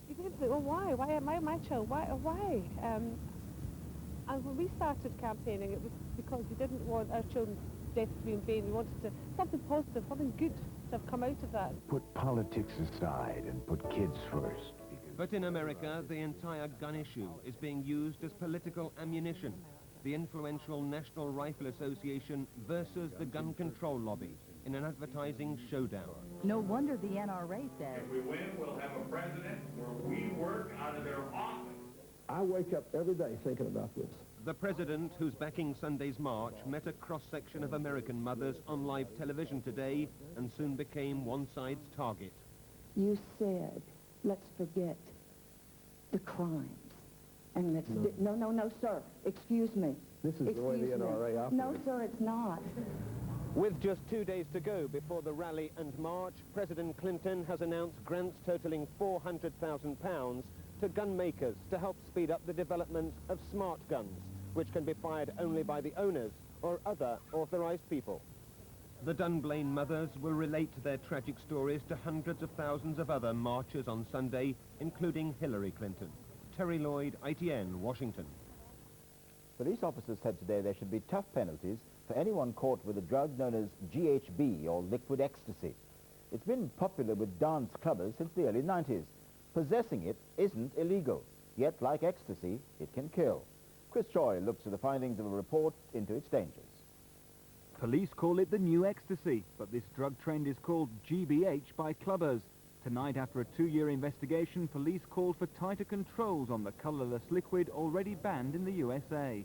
You think, well, why? Why am I my child? Why? And when we started campaigning, it was because we didn't want our children's deaths to be in vain. We wanted to something positive, something good to have come out of that. Put politics aside and put kids first. But in America, the entire gun issue is being used as political ammunition. The influential National Rifle Association versus the gun control lobby in an advertising showdown. No wonder the NRA says, If we win, we'll have a president where we work out of their office. I wake up every day thinking about this. The president, who's backing Sunday's march, met a cross-section of American mothers on live television today and soon became one side's target. You said, let's forget the crimes. And let's... No, sir. Excuse me. This is the way the NRA operates. No, sir, it's not. With just 2 days to go before the rally and march, President Clinton has announced grants totaling £400,000 to gun makers to help speed up the development of smart guns, which can be fired only by the owners or other authorized people. The Dunblane mothers will relate their tragic stories to hundreds of thousands of other marchers on Sunday, including Hillary Clinton. Terry Lloyd, ITN, Washington. Police officers said today there should be tough penalties for anyone caught with a drug known as GHB, or liquid ecstasy. It's been popular with dance clubbers since the early 90s. Possessing it isn't illegal, yet like ecstasy, it can kill. Chris Troy looks at the findings of a report into its dangers. Police call it the new ecstasy, but this drug trend is called GBH by clubbers. Tonight, after a 2-year investigation, police called for tighter controls on the colourless liquid already banned in the USA.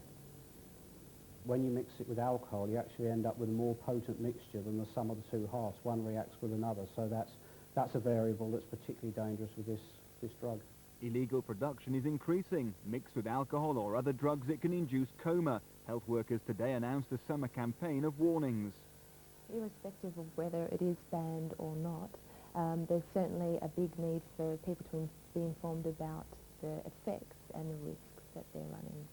When you mix it with alcohol, you actually end up with a more potent mixture than the sum of the two halves. One reacts with another, so that's a variable that's particularly dangerous with this drug. Illegal production is increasing. Mixed with alcohol or other drugs, it can induce coma. Health workers today announced a summer campaign of warnings. Irrespective of whether it is banned or not, there's certainly a big need for people to be informed about the effects and the risks that they're running.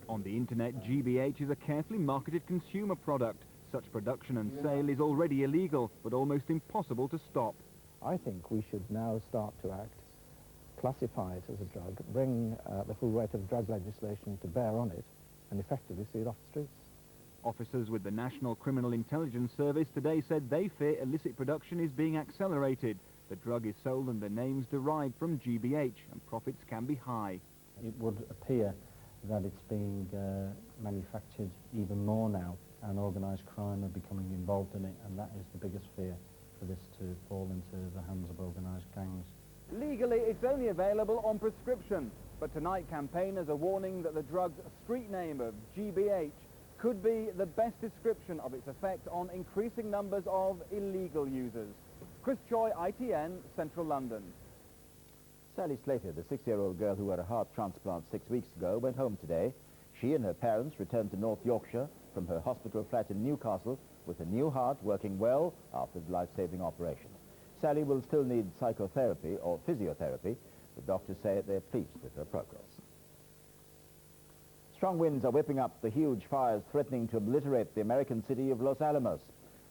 On the internet, GBH is a carefully marketed consumer product. Such production and sale is already illegal, but almost impossible to stop. I think we should now start to act, classify it as a drug, bring the full weight of drug legislation to bear on it, and effectively see it off the streets. Officers with the National Criminal Intelligence Service today said they fear illicit production is being accelerated. The drug is sold under names derived from GBH, and profits can be high. It would appear that it's being manufactured even more now, and organised crime are becoming involved in it, and that is the biggest fear for this to fall into the hands of organised gangs. Legally, it's only available on prescription. But tonight, campaigners are warning that the drug's street name of GBH could be the best description of its effect on increasing numbers of illegal users. Chris Choi, ITN, Central London. Sally Slater, the 6-year-old girl who had a heart transplant 6 weeks ago, went home today. She and her parents returned to North Yorkshire from her hospital flat in Newcastle with a new heart working well after the life-saving operation. Sally will still need psychotherapy or physiotherapy, but doctors say they're pleased with her progress. Strong winds are whipping up the huge fires threatening to obliterate the American city of Los Alamos.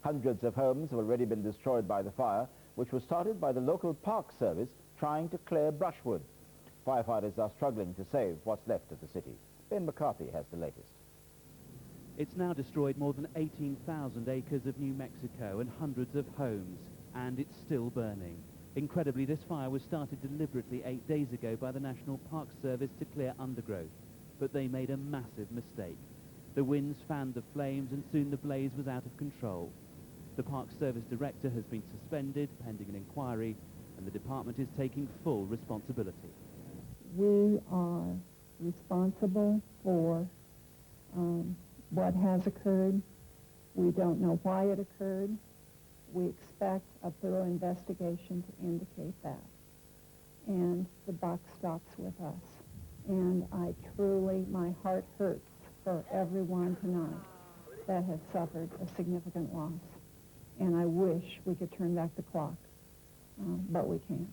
Hundreds of homes have already been destroyed by the fire, which was started by the local park service trying to clear brushwood. Firefighters are struggling to save what's left of the city. Ben McCarthy has the latest. It's now destroyed more than 18,000 acres of New Mexico and hundreds of homes, and it's still burning. Incredibly, this fire was started deliberately 8 days ago by the National Park Service to clear undergrowth, but they made a massive mistake. The winds fanned the flames and soon the blaze was out of control. The Park Service director has been suspended pending an inquiry, and the department is taking full responsibility. We are responsible for what has occurred. We don't know why it occurred. We expect a thorough investigation to indicate that. And the buck stops with us. And I truly, my heart hurts for everyone tonight that has suffered a significant loss. And I wish we could turn back the clock, but we can't.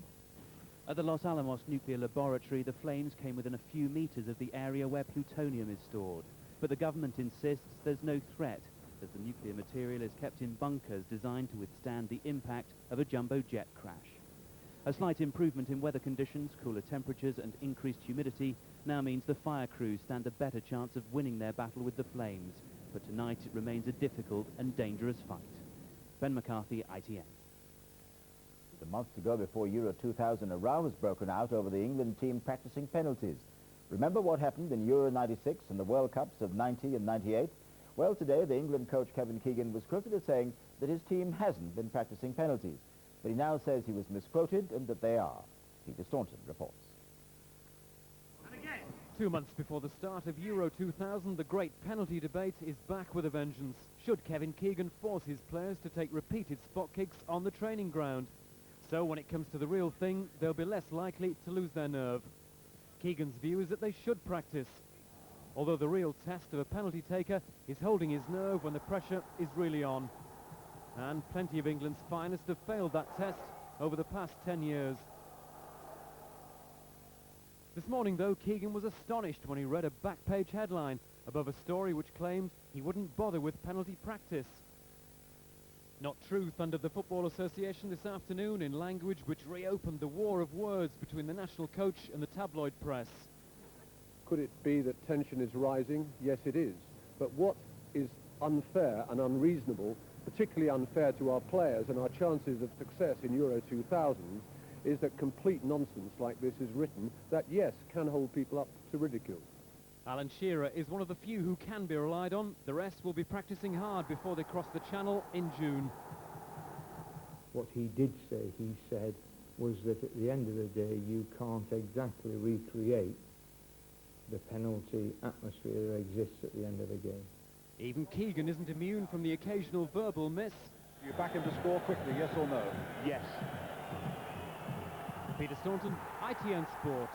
At the Los Alamos Nuclear Laboratory, the flames came within a few meters of the area where plutonium is stored. But the government insists there's no threat, as the nuclear material is kept in bunkers designed to withstand the impact of a jumbo jet crash. A slight improvement in weather conditions, cooler temperatures and increased humidity now means the fire crews stand a better chance of winning their battle with the flames. But tonight it remains a difficult and dangerous fight. Ben McCarthy, ITN. A month to go before Euro 2000, a row has broken out over the England team practicing penalties. Remember what happened in Euro 96 and the World Cups of 90 and 98? Well, today the England coach Kevin Keegan was quoted as saying that his team hasn't been practicing penalties, but he now says he was misquoted and that they are. Peter Staunton reports. 2 months before the start of Euro 2000, the great penalty debate is back with a vengeance. Should Kevin Keegan force his players to take repeated spot kicks on the training ground? So when it comes to the real thing, they'll be less likely to lose their nerve. Keegan's view is that they should practice, although the real test of a penalty taker is holding his nerve when the pressure is really on. And plenty of England's finest have failed that test over the past 10 years. This morning, though, Keegan was astonished when he read a back-page headline above a story which claimed he wouldn't bother with penalty practice. Not true, thundered the Football Association this afternoon in language which reopened the war of words between the national coach and the tabloid press. Could it be that tension is rising? Yes, it is. But what is unfair and unreasonable, particularly unfair to our players and our chances of success in Euro 2000, is that complete nonsense like this is written that, yes, can hold people up to ridicule. Alan Shearer is one of the few who can be relied on. The rest will be practicing hard before they cross the Channel in June. What he did say, he said, was that at the end of the day you can't exactly recreate the penalty atmosphere that exists at the end of the game. Even Keegan isn't immune from the occasional verbal miss. You back him to score quickly, yes or no? Yes. Peter Staunton, ITN Sport.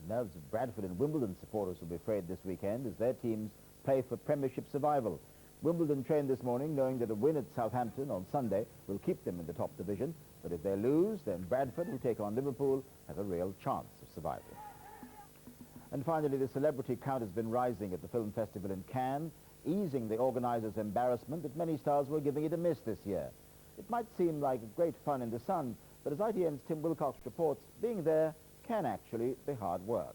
The nerves of Bradford and Wimbledon supporters will be frayed this weekend as their teams play for Premiership survival. Wimbledon trained this morning knowing that a win at Southampton on Sunday will keep them in the top division, but if they lose, then Bradford, who take on Liverpool, have a real chance of survival. And finally, the celebrity count has been rising at the film festival in Cannes, easing the organisers' embarrassment that many stars were giving it a miss this year. It might seem like great fun in the sun, but as ITN's Tim Wilcox reports, being there can actually be hard work.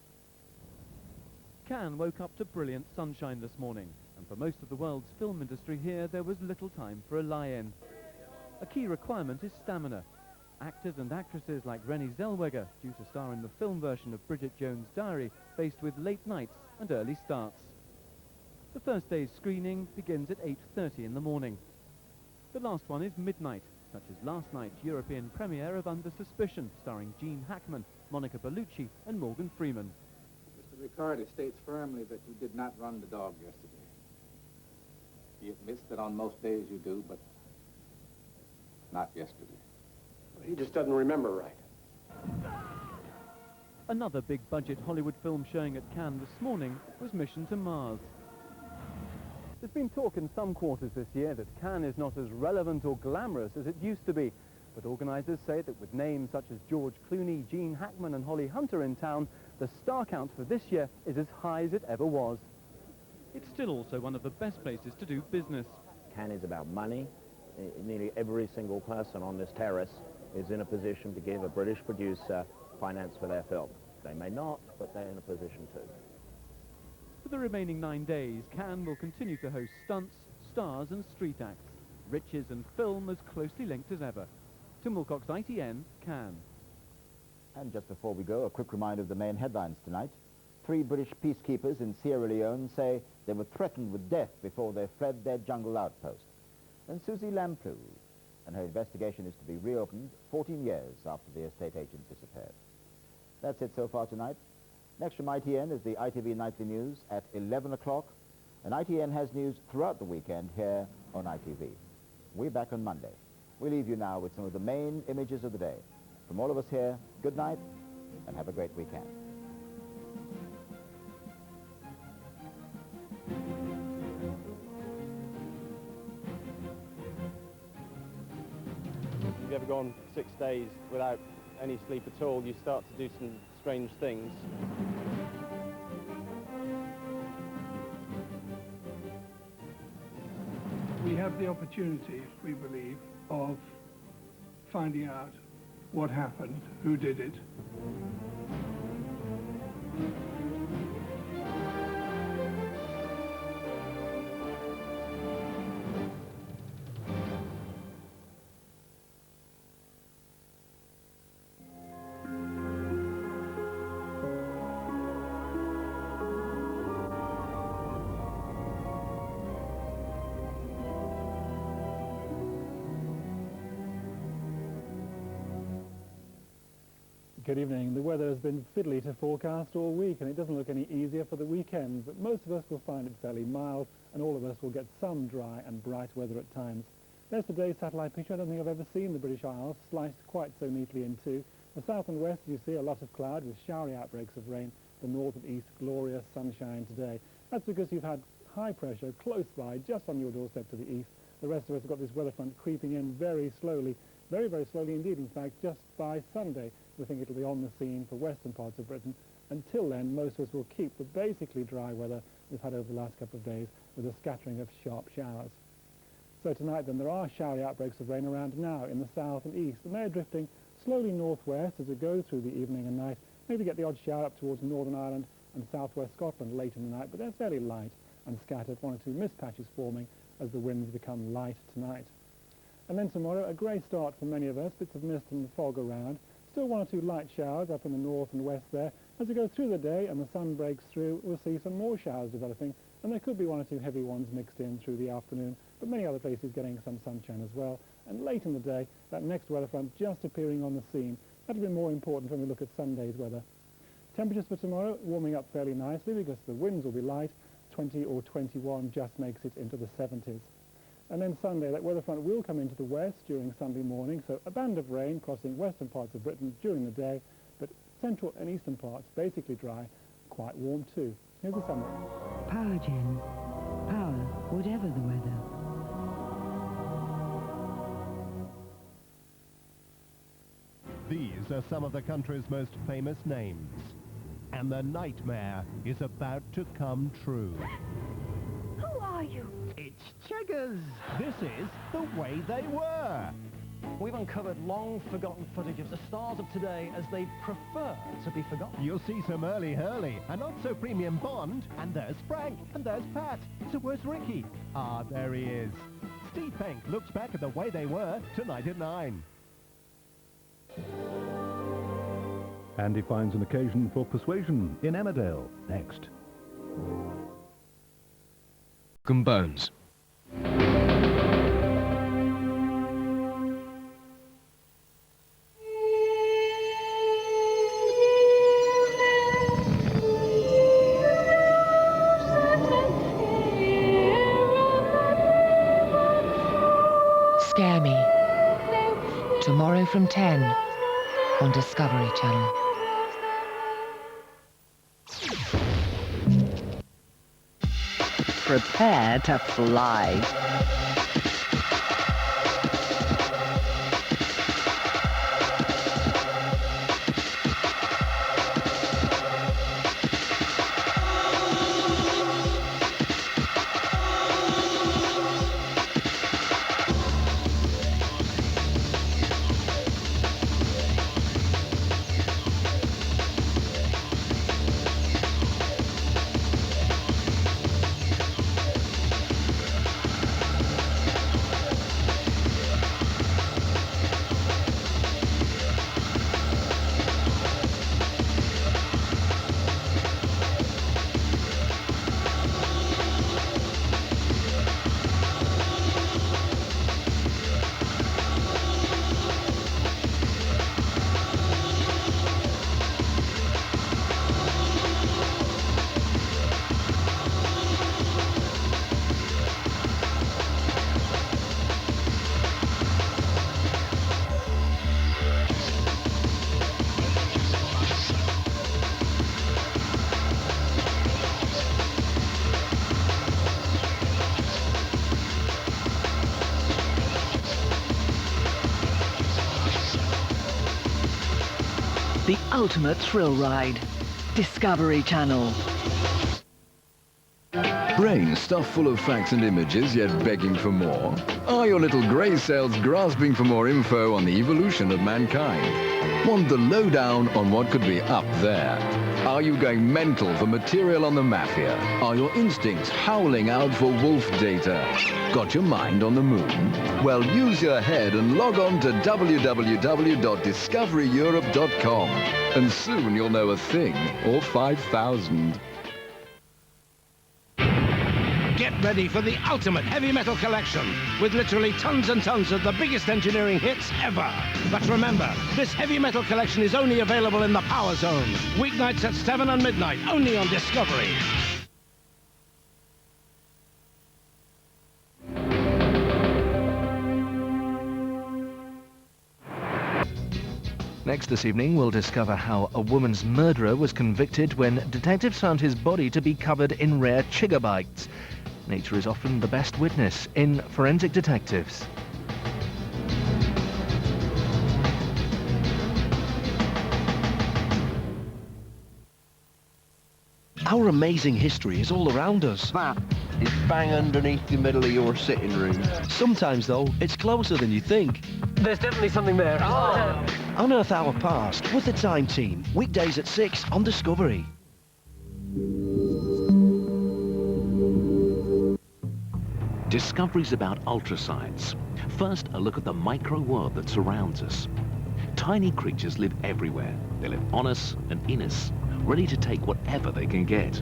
Cannes woke up to brilliant sunshine this morning, and for most of the world's film industry here, there was little time for a lie-in. A key requirement is stamina. Actors and actresses like Renée Zellweger, due to star in the film version of Bridget Jones' Diary, faced with late nights and early starts. The first day's screening begins at 8:30 in the morning. The last one is midnight, such as last night's European premiere of Under Suspicion, starring Gene Hackman, Monica Bellucci and Morgan Freeman. Mr. Riccardi states firmly that you did not run the dog yesterday. He admits that on most days you do, but not yesterday. He just doesn't remember right. Another big-budget Hollywood film showing at Cannes this morning was Mission to Mars. There's been talk in some quarters this year that Cannes is not as relevant or glamorous as it used to be, but organisers say that with names such as George Clooney, Gene Hackman and Holly Hunter in town, the star count for this year is as high as it ever was. It's still also one of the best places to do business. Cannes is about money. Nearly every single person on this terrace is in a position to give a British producer finance for their film. They may not, but they're in a position to. For the remaining 9 days, Cannes will continue to host stunts, stars and street acts. Riches and film as closely linked as ever. Tim Wilcox, ITN, Cannes. And just before we go, a quick reminder of the main headlines tonight. 3 British peacekeepers in Sierra Leone say they were threatened with death before they fled their jungle outpost. And Susie Lamplugh, and her investigation is to be reopened 14 years after the estate agent disappeared. That's it so far tonight. Next from ITN is the ITV Nightly News at 11 o'clock, and ITN has news throughout the weekend here on ITV. We're back on Monday. We leave you now with some of the main images of the day. From all of us here, good night, and have a great weekend. If you've ever gone 6 days without any sleep at all, you start to do some strange things. We have the opportunity, we believe, of finding out what happened, who did it. Good evening. The weather has been fiddly to forecast all week, and it doesn't look any easier for the weekend, but most of us will find it fairly mild, and all of us will get some dry and bright weather at times. There's today's satellite picture. I don't think I've ever seen the British Isles sliced quite so neatly in two. The south and west, you see a lot of cloud with showery outbreaks of rain. The north and east, glorious sunshine today. That's because you've had high pressure close by, just on your doorstep to the east. The rest of us have got this weather front creeping in very slowly, very, very slowly indeed. In fact, just by Sunday, we think it'll be on the scene for western parts of Britain. Until then, most of us will keep the basically dry weather we've had over the last couple of days with a scattering of sharp showers. So tonight then, there are showery outbreaks of rain around now in the south and east, and they're drifting slowly northwest as we go through the evening and night. Maybe get the odd shower up towards Northern Ireland and southwest Scotland late in the night, but they're fairly light and scattered, 1 or 2 mist patches forming as the winds become light tonight. And then tomorrow, a grey start for many of us, bits of mist and fog around. Still 1 or 2 light showers up in the north and west there. As we go through the day and the sun breaks through, we'll see some more showers developing, and there could be 1 or 2 heavy ones mixed in through the afternoon, but many other places getting some sunshine as well. And late in the day, that next weather front just appearing on the scene. That'll be more important when we look at Sunday's weather. Temperatures for tomorrow warming up fairly nicely because the winds will be light. 20 or 21 just makes it into the 70s. And then Sunday, that weather front will come into the west during Sunday morning, so a band of rain crossing western parts of Britain during the day, but central and eastern parts basically dry, quite warm too. Here's a summary. Power Gen. Power, whatever the weather. These are some of the country's most famous names. And the nightmare is about to come true. Who are you? It's Cheggers. This is The Way They Were. We've uncovered long-forgotten footage of the stars of today as they prefer to be forgotten. You'll see some early Hurley, a not-so-premium Bond, and there's Frank, and there's Pat. So where's Ricky? Ah, there he is. Steve Penk looks back at The Way They Were tonight at 9. And he finds an occasion for persuasion in Emmerdale, next. Bones. from 10 on Discovery Channel. Prepare to fly. The ultimate thrill ride. Discovery Channel. Brain stuffed full of facts and images, yet begging for more? Are your little grey cells grasping for more info on the evolution of mankind? Want the lowdown on what could be up there? Are you going mental for material on the mafia? Are your instincts howling out for wolf data? Got your mind on the moon? Well, use your head and log on to www.discoveryeurope.com. And soon you'll know a thing or 5,000. Get ready for the ultimate heavy metal collection with literally tons and tons of the biggest engineering hits ever. But remember, this heavy metal collection is only available in the Power Zone. Weeknights at 7 and midnight, only on Discovery. Next this evening, we'll discover how a woman's murderer was convicted when detectives found his body to be covered in rare chigger bites. Nature is often the best witness in Forensic Detectives. Our amazing history is all around us. That is bang underneath the middle of your sitting room. Sometimes, though, it's closer than you think. There's definitely something there. Oh. Unearth Our Past with the Time Team, weekdays at 6 on Discovery. Discoveries about ultrascience. First, a look at the micro world that surrounds us. Tiny creatures live everywhere. They live on us and in us, ready to take whatever they can get.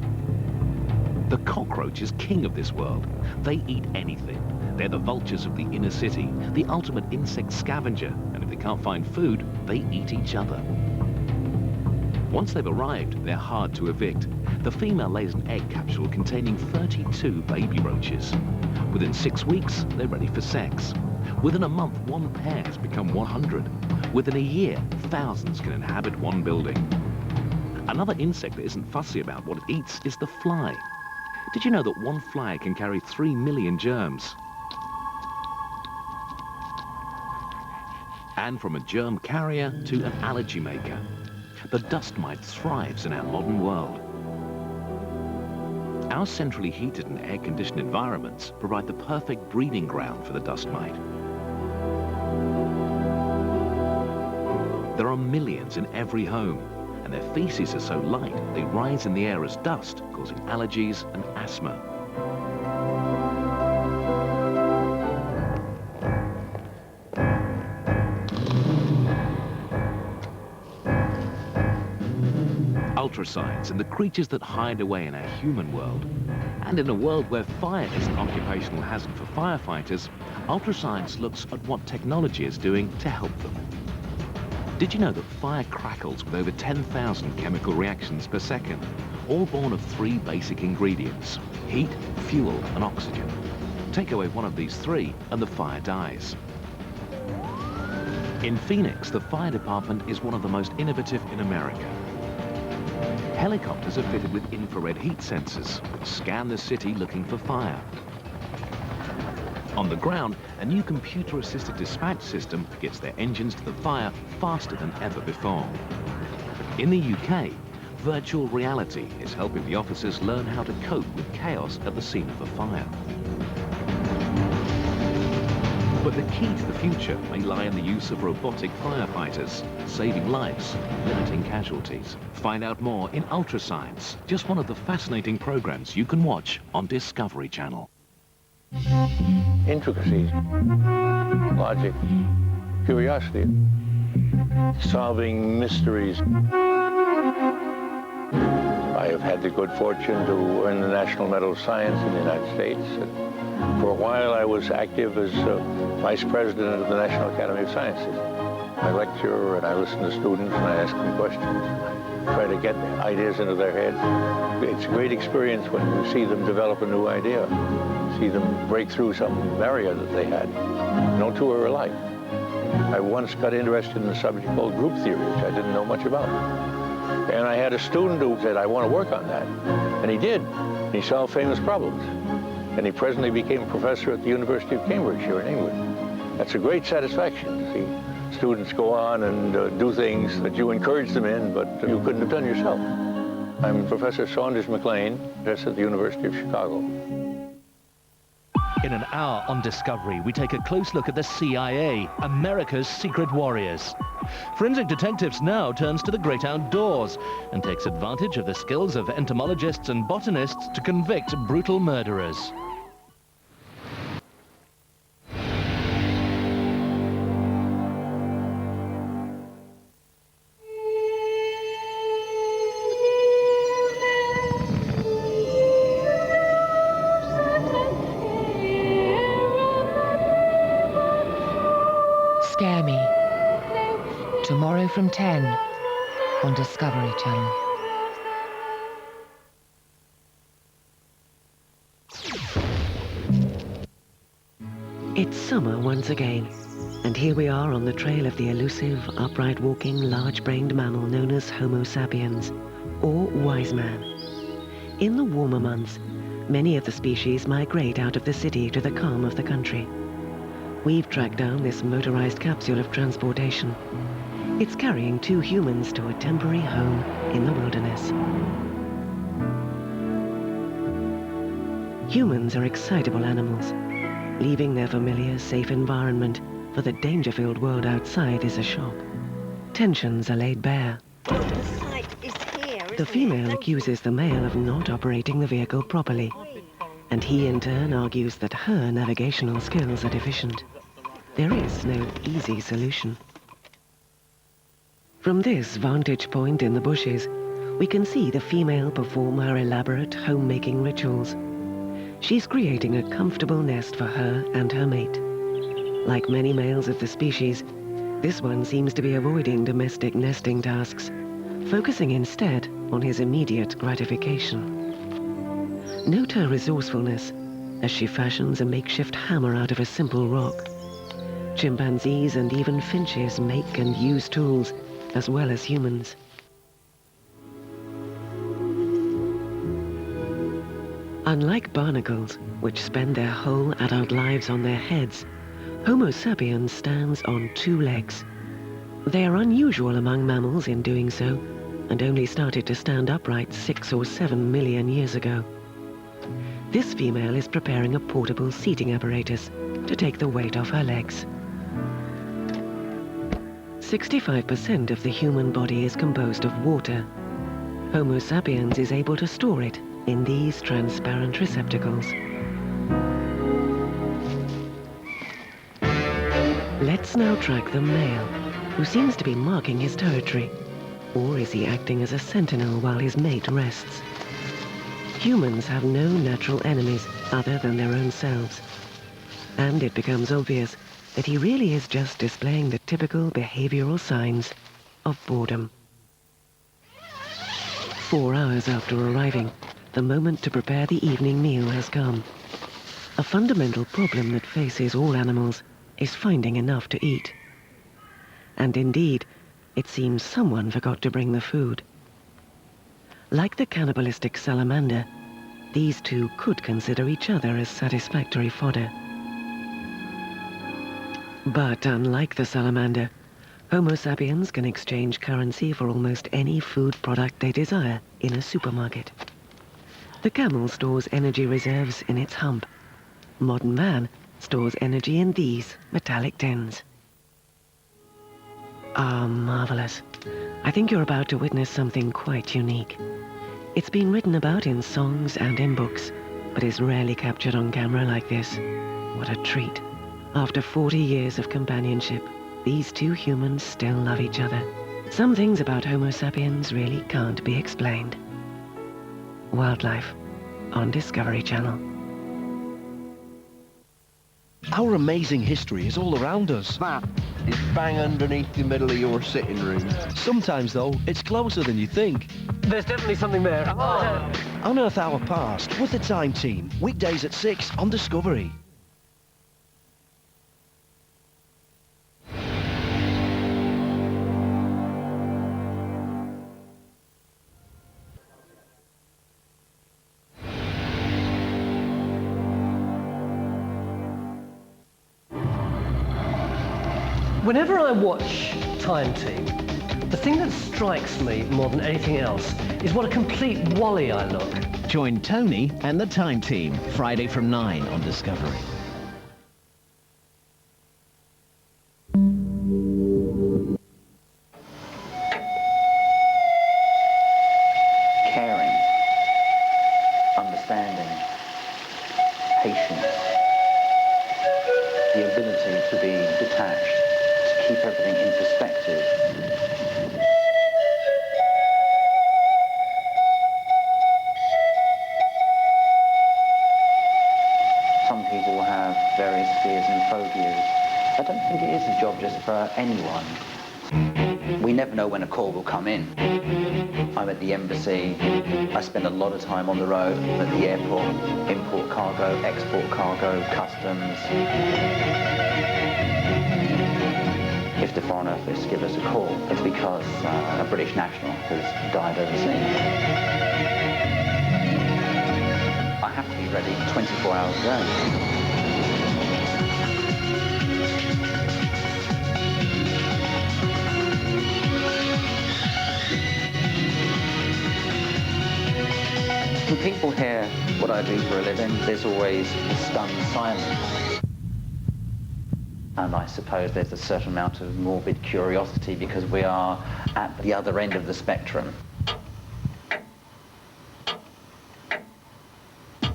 The cockroach is king of this world. They eat anything. They're the vultures of the inner city, the ultimate insect scavenger, and if they can't find food, they eat each other. Once they've arrived, they're hard to evict. The female lays an egg capsule containing 32 baby roaches. Within 6 weeks, they're ready for sex. Within a month, one pair has become 100. Within a year, thousands can inhabit one building. Another insect that isn't fussy about what it eats is the fly. Did you know that one fly can carry 3 million germs? And from a germ carrier to an allergy maker, the dust mite thrives in our modern world. Our centrally heated and air-conditioned environments provide the perfect breeding ground for the dust mite. There are millions in every home, and their feces are so light they rise in the air as dust, causing allergies and asthma. Ultrascience and the creatures that hide away in our human world. And in a world where fire is an occupational hazard for firefighters, ultrascience looks at what technology is doing to help them. Did you know that fire crackles with over 10,000 chemical reactions per second, all born of 3 basic ingredients: heat, fuel, and oxygen? Take away one of these 3 and the fire dies. In Phoenix, the fire department is one of the most innovative in America. Helicopters are fitted with infrared heat sensors, which scan the city looking for fire. On the ground, a new computer-assisted dispatch system gets their engines to the fire faster than ever before. In the UK, virtual reality is helping the officers learn how to cope with chaos at the scene of a fire. But the key to the future may lie in the use of robotic firefighters, saving lives, limiting casualties. Find out more in Ultrascience, just one of the fascinating programs you can watch on Discovery Channel. Intricacies, logic, curiosity, solving mysteries. I have had the good fortune to earn the National Medal of Science in the United States. For a while I was active as Vice President of the National Academy of Sciences. I lecture and I listen to students and I ask them questions. Try to get ideas into their heads. It's a great experience when you see them develop a new idea. See them break through some barrier that they had. No two are alike. I once got interested in a subject called group theory, which I didn't know much about. And I had a student who said, I want to work on that. And he did. He solved famous problems. And he presently became a professor at the University of Cambridge here in England. That's a great satisfaction to see students go on and do things that you encourage them in, but you couldn't have done yourself. I'm Professor Saunders McLean, professor at the University of Chicago. In an hour on Discovery, we take a close look at the CIA, America's secret warriors. Forensic Detectives now turns to the great outdoors and takes advantage of the skills of entomologists and botanists to convict brutal murderers. Scare Me. Tomorrow from 10 on Discovery Channel. It's summer once again, and here we are on the trail of the elusive, upright walking, large-brained mammal known as Homo sapiens, or wise man. In the warmer months, many of the species migrate out of the city to the calm of the country. We've tracked down this motorized capsule of transportation. It's carrying 2 humans to a temporary home in the wilderness. Humans are excitable animals. Leaving their familiar, safe environment for the danger-filled world outside is a shock. Tensions are laid bare. The female accuses the male of not operating the vehicle properly, and he in turn argues that her navigational skills are deficient. There is no easy solution. From this vantage point in the bushes, we can see the female perform her elaborate homemaking rituals. She's creating a comfortable nest for her and her mate. Like many males of the species, this one seems to be avoiding domestic nesting tasks, focusing instead on his immediate gratification. Note her resourcefulness as she fashions a makeshift hammer out of a simple rock. Chimpanzees and even finches make and use tools, as well as humans. Unlike barnacles, which spend their whole adult lives on their heads, Homo sapiens stands on 2 legs. They are unusual among mammals in doing so, and only started to stand upright 6 or 7 million years ago. This female is preparing a portable seating apparatus to take the weight off her legs. 65% of the human body is composed of water. Homo sapiens is able to store it in these transparent receptacles. Let's now track the male, who seems to be marking his territory. Or is he acting as a sentinel while his mate rests? Humans have no natural enemies other than their own selves. And it becomes obvious that he really is just displaying the typical behavioral signs of boredom. 4 hours after arriving, the moment to prepare the evening meal has come. A fundamental problem that faces all animals is finding enough to eat. And indeed, it seems someone forgot to bring the food. Like the cannibalistic salamander, these two could consider each other as satisfactory fodder. But unlike the salamander, Homo sapiens can exchange currency for almost any food product they desire in a supermarket. The camel stores energy reserves in its hump. Modern man stores energy in these metallic tins. Ah, marvelous. I think you're about to witness something quite unique. It's been written about in songs and in books, but is rarely captured on camera like this. What a treat. After 40 years of companionship, these two humans still love each other. Some things about Homo sapiens really can't be explained. Wildlife on Discovery Channel. Our amazing history is all around us. That is bang underneath the middle of your sitting room. Sometimes, though, it's closer than you think. There's definitely something there. Unearth Our Past with the Time Team, weekdays at 6 on Discovery. Whenever I watch Time Team, the thing that strikes me more than anything else is what a complete wally I look. Join Tony and the Time Team, Friday from 9 on Discovery. Caring, understanding, patience, the ability to be detached, to keep everything in perspective. Some people have various fears and phobias. I don't think it is a job just for anyone. We never know when a call will come in. I'm at the embassy. I spend a lot of time on the road, at the airport, import cargo, export cargo, customs. If the Foreign Office give us a call, it's because a British national has died overseas. I have to be ready 24 hours a day. When people hear what I do for a living, there's always a stunned silence. And I suppose there's a certain amount of morbid curiosity because we are at the other end of the spectrum.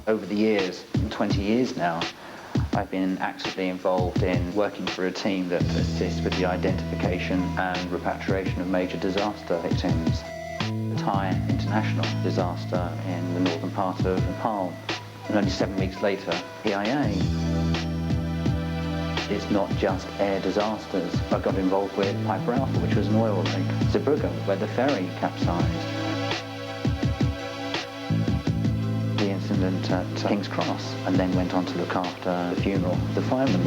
Over the years, 20 years now, I've been actively involved in working for a team that assists with the identification and repatriation of major disaster victims. The Thai international disaster in the northern part of Nepal. And only 7 weeks later, PIA. It's not just air disasters. I got involved with Piper Alpha, which was an oil rig. Zeebrugge, where the ferry capsized. The incident at King's Cross, and then went on to look after the funeral of the fireman.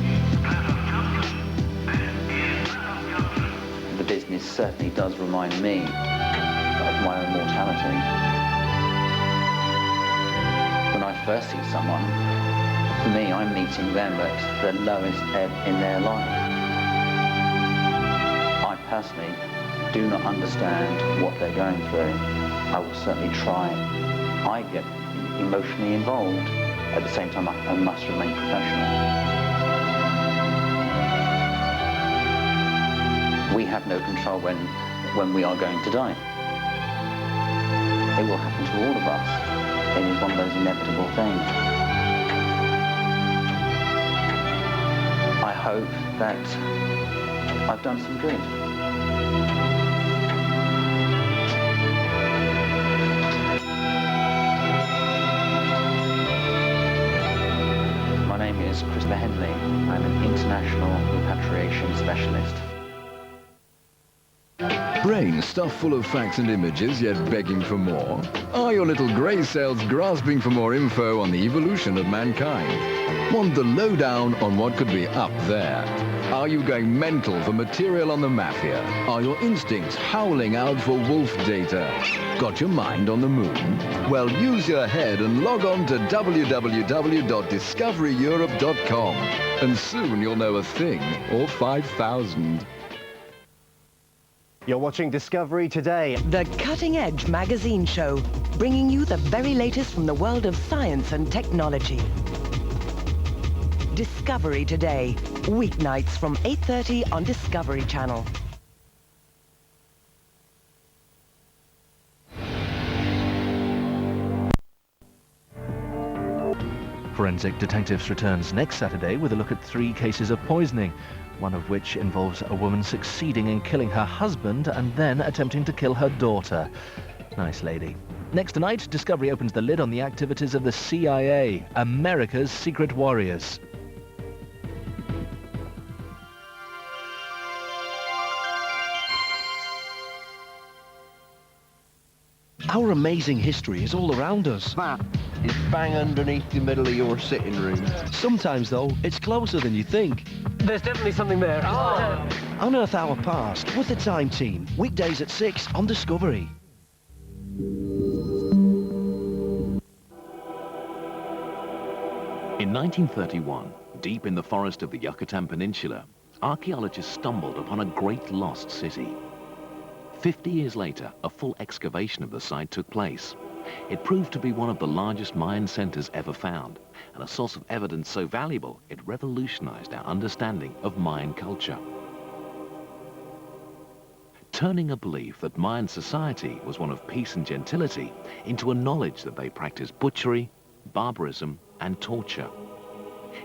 The business certainly does remind me of my own mortality. When I first see someone, for me, I'm meeting them at the lowest ebb in their life. I personally do not understand what they're going through. I will certainly try. I get emotionally involved. At the same time, I must remain professional. We have no control when we are going to die. It will happen to all of us. It is one of those inevitable things. I hope that I've done some good. My name is Christopher Henley. I'm an international repatriation specialist. Brain stuffed full of facts and images, yet begging for more? Are your little grey cells grasping for more info on the evolution of mankind? Want the lowdown on what could be up there? Are you going mental for material on the mafia? Are your instincts howling out for wolf data? Got your mind on the moon? Well, use your head and log on to www.discoveryeurope.com. And soon you'll know a thing or 5,000. You're watching Discovery Today. The Cutting Edge magazine show, bringing you the very latest from the world of science and technology. Discovery Today, weeknights from 8:30 on Discovery Channel. Forensic Detectives returns next Saturday with a look at 3 cases of poisoning, one of which involves a woman succeeding in killing her husband and then attempting to kill her daughter. Nice lady. Next tonight, Discovery opens the lid on the activities of the CIA, America's secret warriors. Our amazing history is all around us. That is bang underneath the middle of your sitting room. Sometimes, though, it's closer than you think. There's definitely something there. Unearth Our Past with the Time Team. Weekdays at 6 on Discovery. In 1931, deep in the forest of the Yucatan Peninsula, archaeologists stumbled upon a great lost city. 50 years later, a full excavation of the site took place. It proved to be one of the largest Mayan centers ever found, and a source of evidence so valuable it revolutionized our understanding of Mayan culture. Turning a belief that Mayan society was one of peace and gentility into a knowledge that they practiced butchery, barbarism, and torture.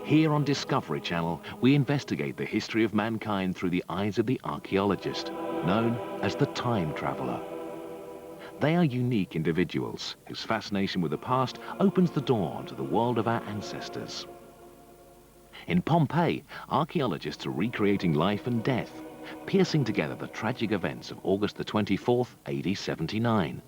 Here on Discovery Channel, we investigate the history of mankind through the eyes of the archaeologist, known as the time traveler. They are unique individuals whose fascination with the past opens the door onto the world of our ancestors. In Pompeii, archaeologists are recreating life and death, piecing together the tragic events of August the 24th, AD 79.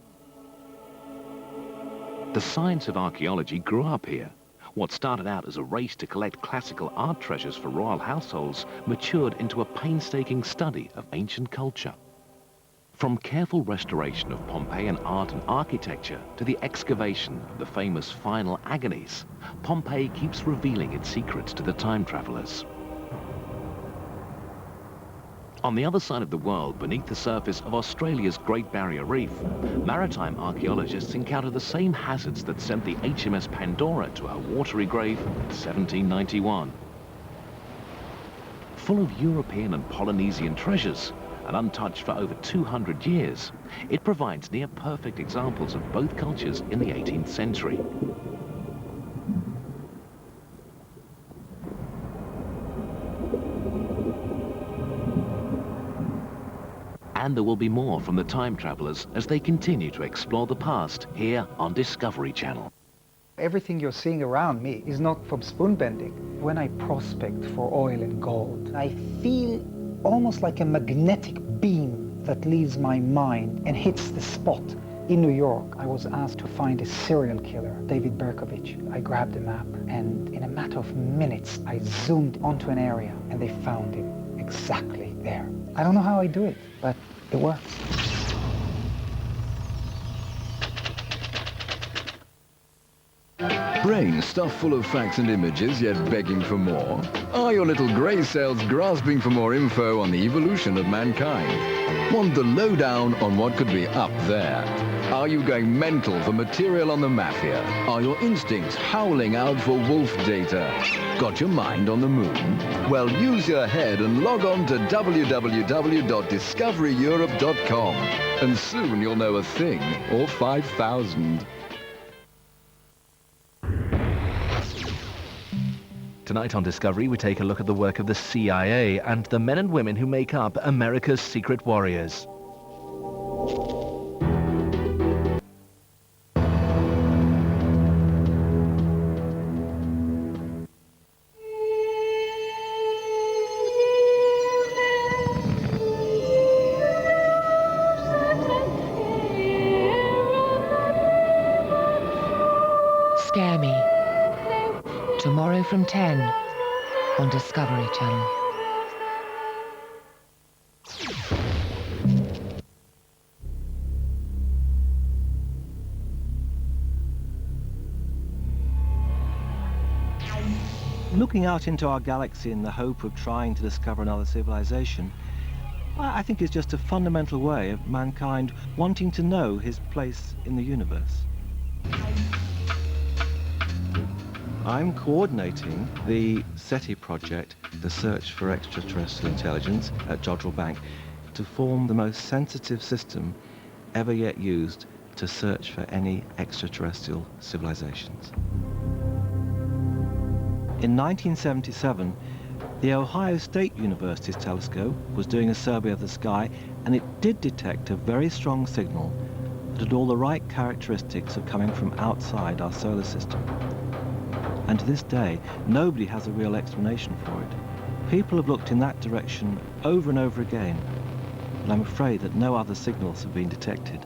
The science of archaeology grew up here. What started out as a race to collect classical art treasures for royal households matured into a painstaking study of ancient culture. From careful restoration of Pompeian art and architecture to the excavation of the famous final agonies, Pompeii keeps revealing its secrets to the time travelers. On the other side of the world, beneath the surface of Australia's Great Barrier Reef, maritime archaeologists encounter the same hazards that sent the HMS Pandora to her watery grave in 1791. Full of European and Polynesian treasures, and untouched for over 200 years, it provides near-perfect examples of both cultures in the 18th century. And there will be more from the time travelers as they continue to explore the past here on Discovery Channel. Everything you're seeing around me is not from spoon bending. When I prospect for oil and gold, I feel almost like a magnetic beam that leaves my mind and hits the spot. In New York, I was asked to find a serial killer, David Berkovich. I grabbed a map, and in a matter of minutes, I zoomed onto an area, and they found him exactly there. I don't know how I do it, but it works. Brain stuffed full of facts and images, yet begging for more? Are your little grey cells grasping for more info on the evolution of mankind? Want the lowdown on what could be up there? Are you going mental for material on the mafia? Are your instincts howling out for wolf data? Got your mind on the moon? Well, use your head and log on to www.discoveryeurope.com. And soon you'll know a thing or 5,000. Tonight on Discovery, we take a look at the work of the CIA and the men and women who make up America's secret warriors. Scare Me. Tomorrow from 10 on Discovery Channel. Looking out into our galaxy in the hope of trying to discover another civilization, I think is just a fundamental way of mankind wanting to know his place in the universe. I'm coordinating the SETI project, the search for extraterrestrial intelligence at Jodrell Bank, to form the most sensitive system ever yet used to search for any extraterrestrial civilizations. In 1977, the Ohio State University's telescope was doing a survey of the sky, and it did detect a very strong signal that had all the right characteristics of coming from outside our solar system. And to this day, nobody has a real explanation for it. People have looked in that direction over and over again, but I'm afraid that no other signals have been detected.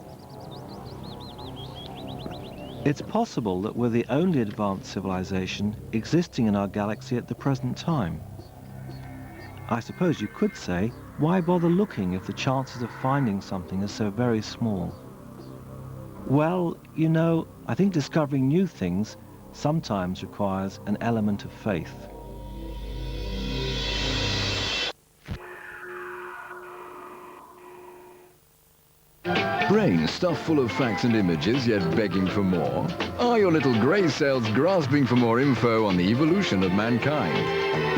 It's possible that we're the only advanced civilization existing in our galaxy at the present time. I suppose you could say, why bother looking if the chances of finding something are so very small? Well, you know, I think discovering new things sometimes requires an element of faith. Brain stuffed full of facts and images, yet begging for more? Are your little grey cells grasping for more info on the evolution of mankind?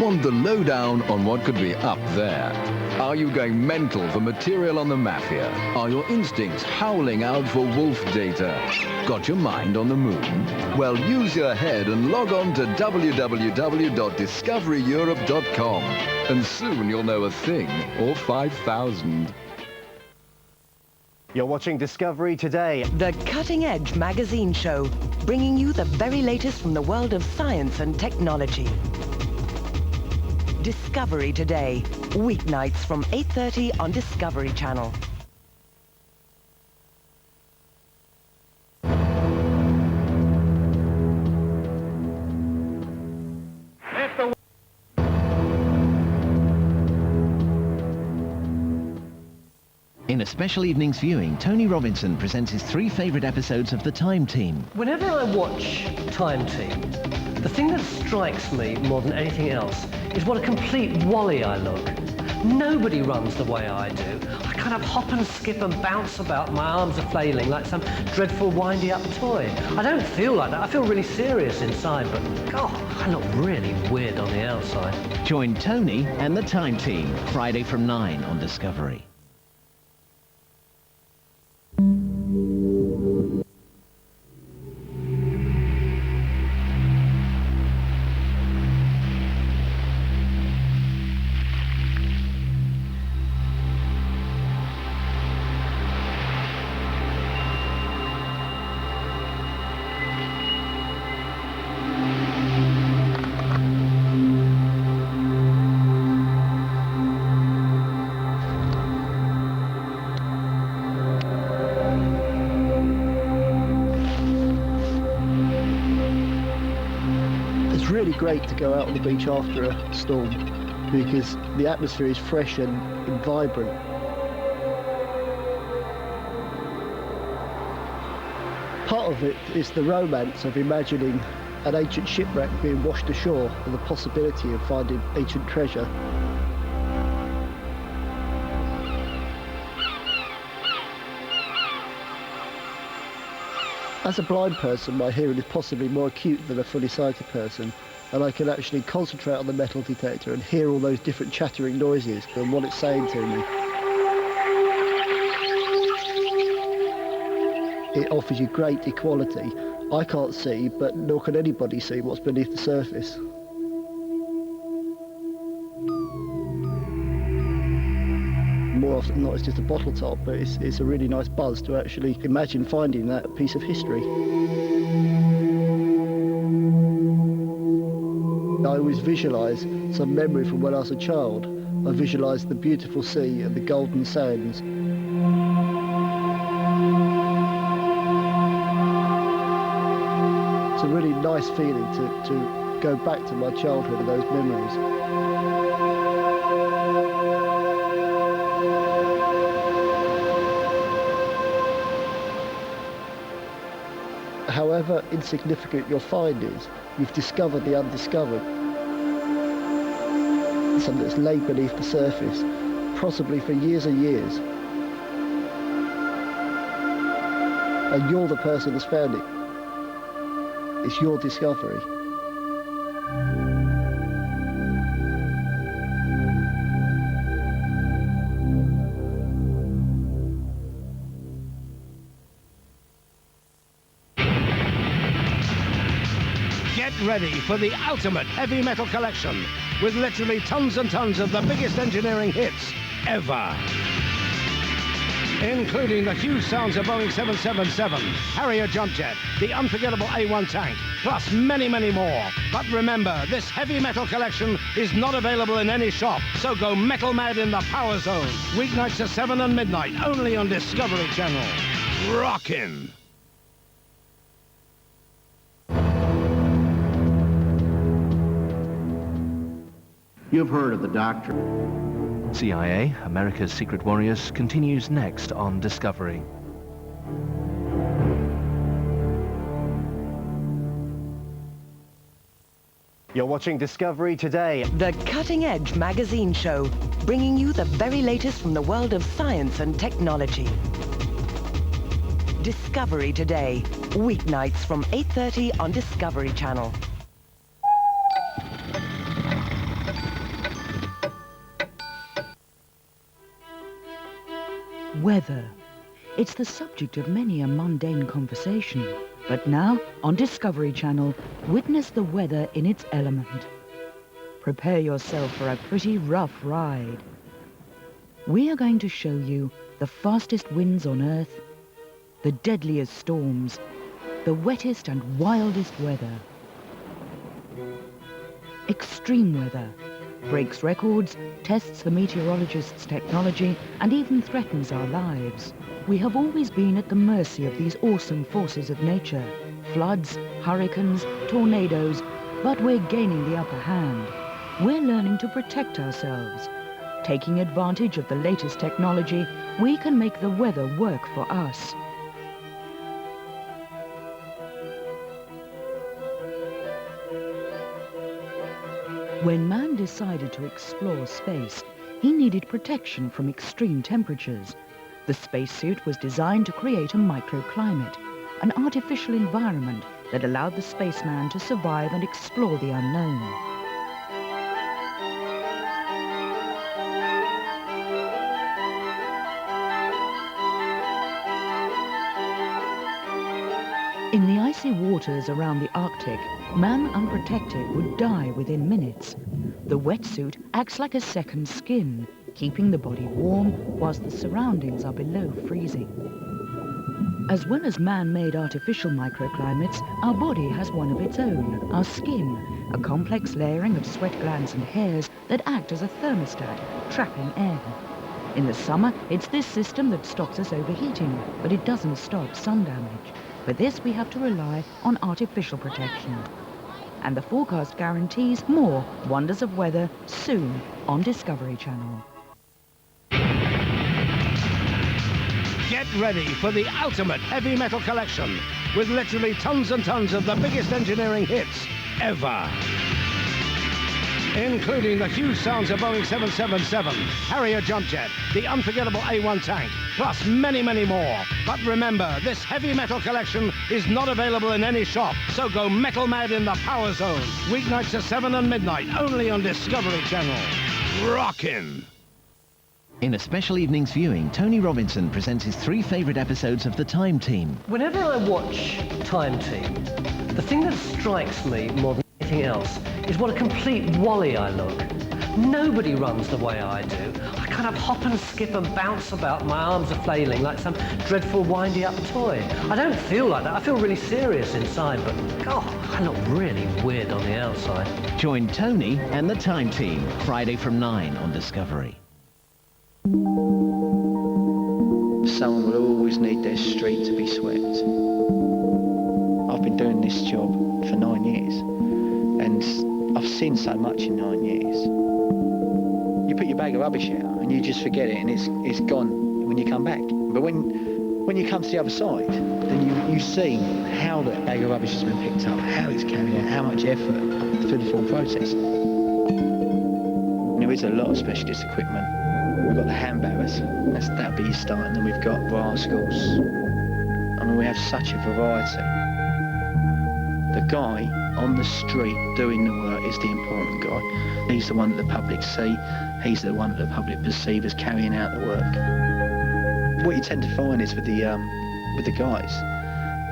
Want the lowdown on what could be up there? Are you going mental for material on the mafia? Are your instincts howling out for wolf data? Got your mind on the moon? Well, use your head and log on to www.discoveryeurope.com, and soon you'll know a thing or 5,000. You're watching Discovery Today. The cutting-edge magazine show, bringing you the very latest from the world of science and technology. Discovery Today, weeknights from 8:30 on Discovery Channel. In a special evening's viewing, Tony Robinson presents his 3 favourite episodes of The Time Team. Whenever I watch Time Team, the thing that strikes me more than anything else is what a complete wally I look. Nobody runs the way I do. I kind of hop and skip and bounce about, my arms are flailing like some dreadful windy-up toy. I don't feel like that. I feel really serious inside, but God, I look really weird on the outside. Join Tony and The Time Team, Friday from 9 on Discovery. Great to go out on the beach after a storm because the atmosphere is fresh and vibrant. Part of it is the romance of imagining an ancient shipwreck being washed ashore and the possibility of finding ancient treasure. As a blind person, my hearing is possibly more acute than a fully sighted person, and I can actually concentrate on the metal detector and hear all those different chattering noises and what it's saying to me. It offers you great equality. I can't see, but nor can anybody see what's beneath the surface. More often than not, it's just a bottle top, but it's a really nice buzz to actually imagine finding that piece of history. I always visualise some memory from when I was a child. I visualise the beautiful sea and the golden sands. It's a really nice feeling to go back to my childhood and those memories. However insignificant your find is, you've discovered the undiscovered. something that's laid beneath the surface, possibly for years and years. And you're the person that's found it. It's your discovery. Get ready for the ultimate heavy metal collection with literally tons and tons of the biggest engineering hits ever. Including the huge sounds of Boeing 777, Harrier jump jet, the unforgettable A1 tank, plus many, many more. But remember, this heavy metal collection is not available in any shop, so go metal mad in the Power Zone. Weeknights at 7 and midnight, only on Discovery Channel. Rockin'! You've heard of the Doctor. CIA, America's Secret Warriors, continues next on Discovery. You're watching Discovery Today. The Cutting Edge magazine show, bringing you the very latest from the world of science and technology. Discovery Today, weeknights from 8:30 on Discovery Channel. Weather. It's the subject of many a mundane conversation. But now, on Discovery Channel, witness the weather in its element. Prepare yourself for a pretty rough ride. We are going to show you the fastest winds on Earth, the deadliest storms, the wettest and wildest weather. Extreme weather breaks records, tests the meteorologists' technology, and even threatens our lives. We have always been at the mercy of these awesome forces of nature. Floods, hurricanes, tornadoes, but we're gaining the upper hand. We're learning to protect ourselves. Taking advantage of the latest technology, we can make the weather work for us. When man decided to explore space, he needed protection from extreme temperatures. The spacesuit was designed to create a microclimate, an artificial environment that allowed the spaceman to survive and explore the unknown. In the icy waters around the Arctic, man unprotected would die within minutes. The wetsuit acts like a second skin, keeping the body warm whilst the surroundings are below freezing. As well as man-made artificial microclimates, our body has one of its own, our skin, a complex layering of sweat glands and hairs that act as a thermostat, trapping air. In the summer, it's this system that stops us overheating, but it doesn't stop sun damage. For this, we have to rely on artificial protection. And the forecast guarantees more wonders of weather soon on Discovery Channel. Get ready for the ultimate heavy metal collection with literally tons and tons of the biggest engineering hits ever. Including the huge sounds of Boeing 777, Harrier jump jet, the unforgettable A1 tank, plus many, many more. But remember, this heavy metal collection is not available in any shop, so go metal mad in the Power Zone. Weeknights at 7 and midnight, only on Discovery Channel. Rockin'! In a special evening's viewing, Tony Robinson presents his 3 favourite episodes of The Time Team. Whenever I watch Time Team, the thing that strikes me more than anything else is what a complete wally I look. Nobody runs the way I do. I kind of hop and skip and bounce about, my arms are flailing like some dreadful windy-up toy. I don't feel like that. I feel really serious inside, but God, I look really weird on the outside. Join Tony and The Time Team, Friday from 9 on Discovery. Someone will always need their street to be swept. I've been doing this job for 9 years, and I've seen so much in 9 years. You put your bag of rubbish out and you just forget it, and it's gone when you come back. But when you come to the other side, then you see how that bag of rubbish has been picked up, how it's carried out, how much effort through the full process. There is a lot of specialist equipment. We've got the hand barrows, that'll be your start, and then we've got rascals. I mean, we have such a variety. The guy on the street doing the work is the important guy. He's the one that the public see, he's the one that the public perceive as carrying out the work. What you tend to find is with the guys,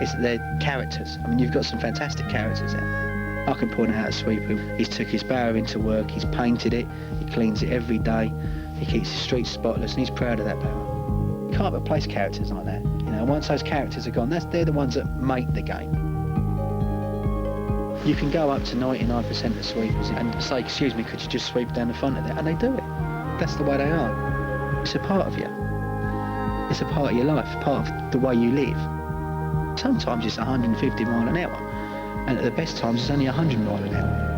is that they're characters. I mean, you've got some fantastic characters out there. I can point out a sweeper. He's took his barrow into work, he's painted it, he cleans it every day, he keeps the streets spotless, and he's proud of that barrow. You can't replace characters like that. You know, once those characters are gone, they're the ones that make the game. You can go up to 99% of sweepers and say, excuse me, could you just sweep down the front of that? And they do it. That's the way they are. It's a part of you. It's a part of your life, part of the way you live. Sometimes it's 150 mile an hour. And at the best times, it's only 100 mile an hour.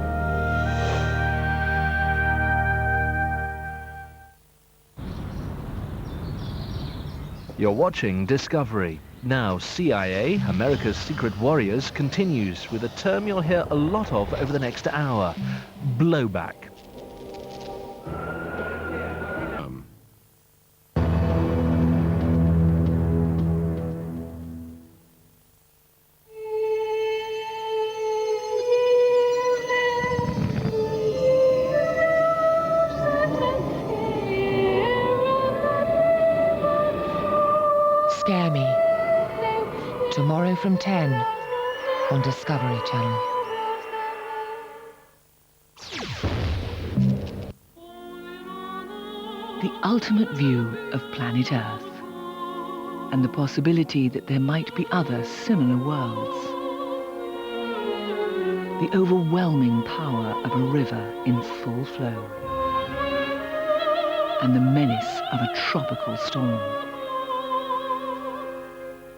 You're watching Discovery. Now, CIA, America's Secret Warriors, continues with a term you'll hear a lot of over the next hour: blowback. Scare Me. Tomorrow from 10 on Discovery Channel. The ultimate view of planet Earth and the possibility that there might be other similar worlds. The overwhelming power of a river in full flow and the menace of a tropical storm.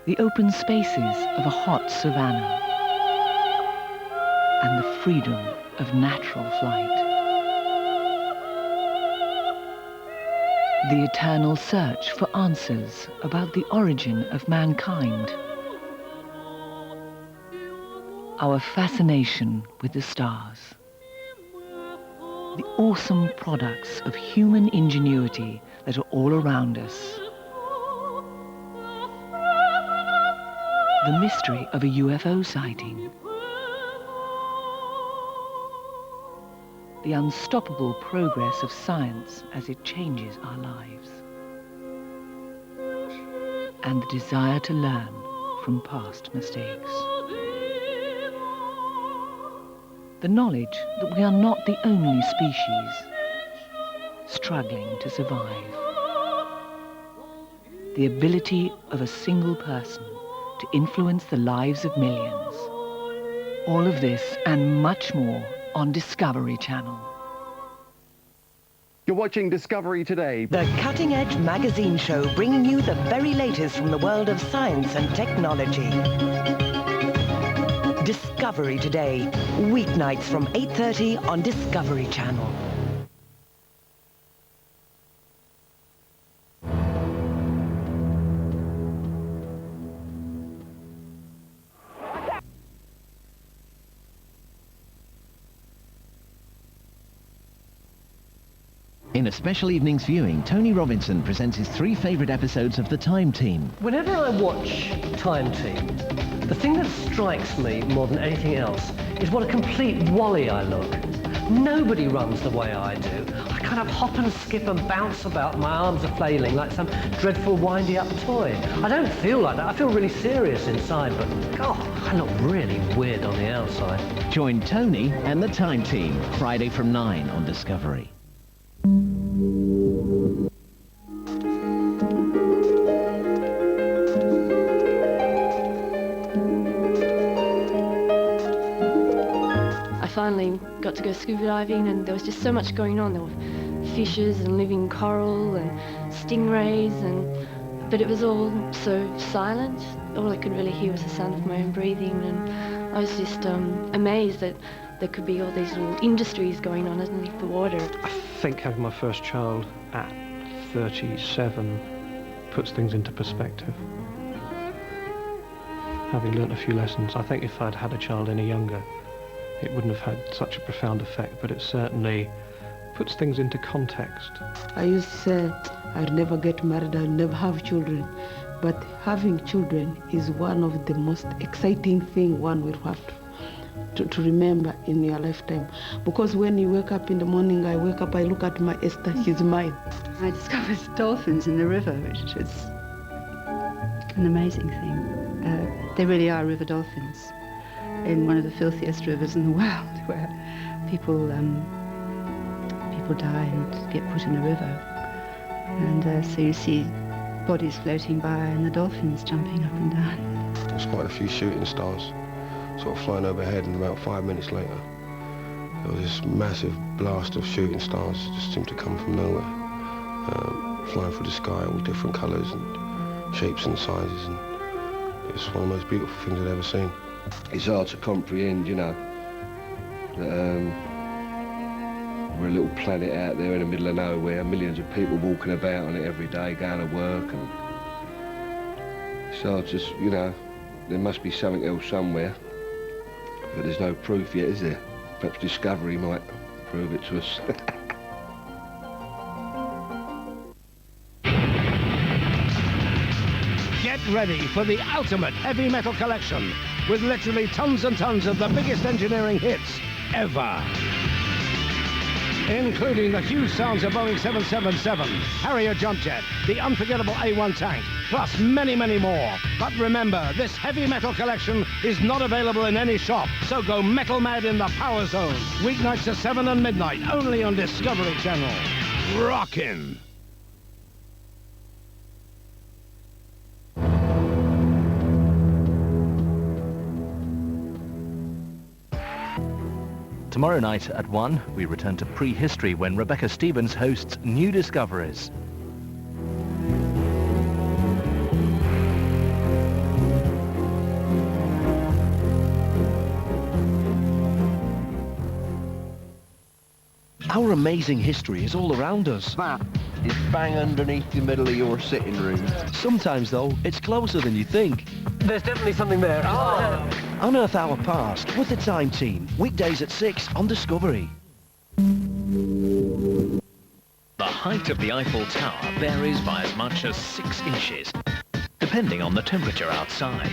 The open spaces of a hot savanna and the freedom of natural flight. The eternal search for answers about the origin of mankind. Our fascination with the stars. The awesome products of human ingenuity that are all around us. The mystery of a UFO sighting. The unstoppable progress of science as it changes our lives. And the desire to learn from past mistakes. The knowledge that we are not the only species struggling to survive. The ability of a single person to influence the lives of millions. All of this and much more on Discovery Channel. You're watching Discovery Today. The Cutting Edge magazine show bringing you the very latest from the world of science and technology. Discovery Today, weeknights from 8:30 on Discovery Channel. In a special evening's viewing, Tony Robinson presents his 3 favourite episodes of The Time Team. Whenever I watch Time Team, the thing that strikes me more than anything else is what a complete wally I look. Nobody runs the way I do. I kind of hop and skip and bounce about, my arms are flailing like some dreadful windy-up toy. I don't feel like that. I feel really serious inside, but God, I look really weird on the outside. Join Tony and The Time Team, Friday from 9 on Discovery. I finally got to go scuba diving, and there was just so much going on. There were fishes and living coral and stingrays, but it was all so silent. All I could really hear was the sound of my own breathing, and I was just amazed that there could be all these little industries going on underneath the water. I think having my first child at 37 puts things into perspective. Having learnt a few lessons, I think if I'd had a child any younger, it wouldn't have had such a profound effect, but it certainly puts things into context. I used to say I'd never get married, I'd never have children. But having children is one of the most exciting things one will have to remember in your lifetime. Because when you wake up in the morning, I wake up, I look at my Esther, she's mine. I discovered dolphins in the river, which was an amazing thing. They really are river dolphins in one of the filthiest rivers in the world, where people die and get put in the river. And so you see bodies floating by and the dolphins jumping up and down. There's quite a few shooting stars sort of flying overhead, and about 5 minutes later there was this massive blast of shooting stars just seemed to come from nowhere, flying through the sky, all different colours and shapes and sizes, and it was one of the most beautiful things I'd ever seen. It's hard to comprehend, you know, that we're a little planet out there in the middle of nowhere, millions of people walking about on it every day, going to work, and so just, you know, there must be something else somewhere, but there's no proof yet, is there? Perhaps discovery might prove it to us. Get ready for the ultimate heavy metal collection with literally tons and tons of the biggest engineering hits ever. Including the huge sounds of Boeing 777, Harrier jump jet, the unforgettable A1 tank, plus many, many more. But remember, this heavy metal collection is not available in any shop, so go metal mad in the Power Zone. Weeknights at 7 and midnight, only on Discovery Channel. Rockin'! Tomorrow night at 1, we return to prehistory when Rebecca Stevens hosts New Discoveries. Our amazing history is all around us. That is bang underneath the middle of your sitting room. Sometimes, though, it's closer than you think. There's definitely something there. Unearth Our Past with the Time Team, weekdays at 6 on Discovery. The height of the Eiffel Tower varies by as much as 6 inches, depending on the temperature outside.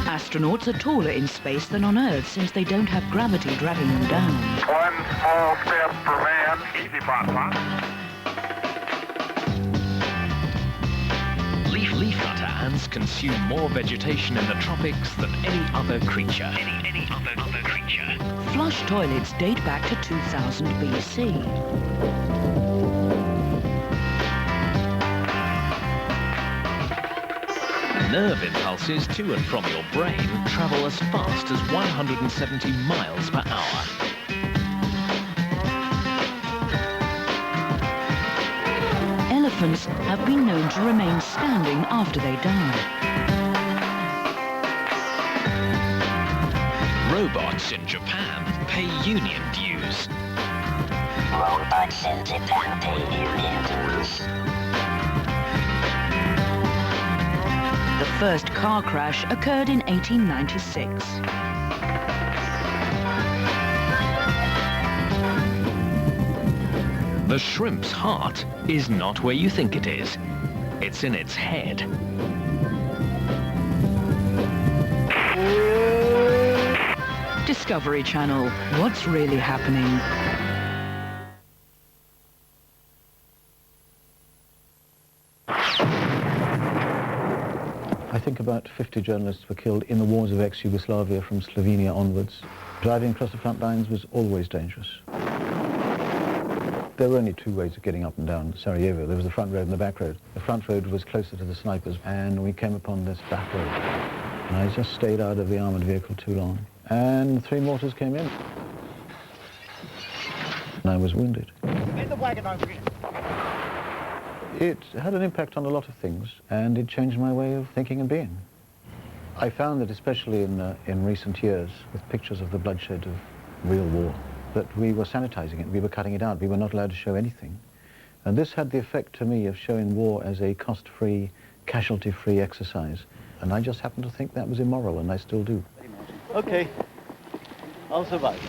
Astronauts are taller in space than on Earth since they don't have gravity dragging them down. One small step for man, easy papa. Leaf cutter ants consume more vegetation in the tropics than any other creature. Any other creature. Flush toilets date back to 2000 BC. Nerve impulses to and from your brain travel as fast as 170 miles per hour. Elephants have been known to remain standing after they die. Robots in Japan pay union dues. Robots in Japan pay union dues. The first car crash occurred in 1896. The shrimp's heart is not where you think it is. It's in its head. Discovery Channel, what's really happening? I think about 50 journalists were killed in the wars of ex-Yugoslavia from Slovenia onwards. Driving across the front lines was always dangerous. There were only two ways of getting up and down Sarajevo. There was the front road and the back road. The front road was closer to the snipers, and we came upon this back road. And I just stayed out of the armoured vehicle too long. And 3 mortars came in. And I was wounded. Get the wagon over here. It had an impact on a lot of things, and it changed my way of thinking and being. I found that especially in recent years, with pictures of the bloodshed of real war, that we were sanitizing it, we were cutting it out, we were not allowed to show anything. And this had the effect to me of showing war as a cost-free, casualty-free exercise. And I just happened to think that was immoral, and I still do. Okay, I'll survive.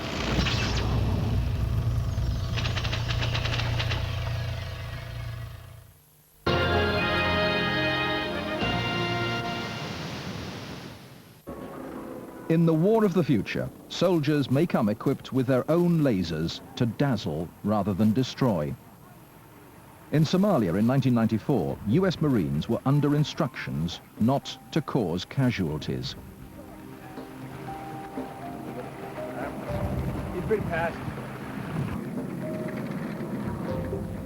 In the war of the future, soldiers may come equipped with their own lasers to dazzle rather than destroy. In Somalia in 1994, US Marines were under instructions not to cause casualties.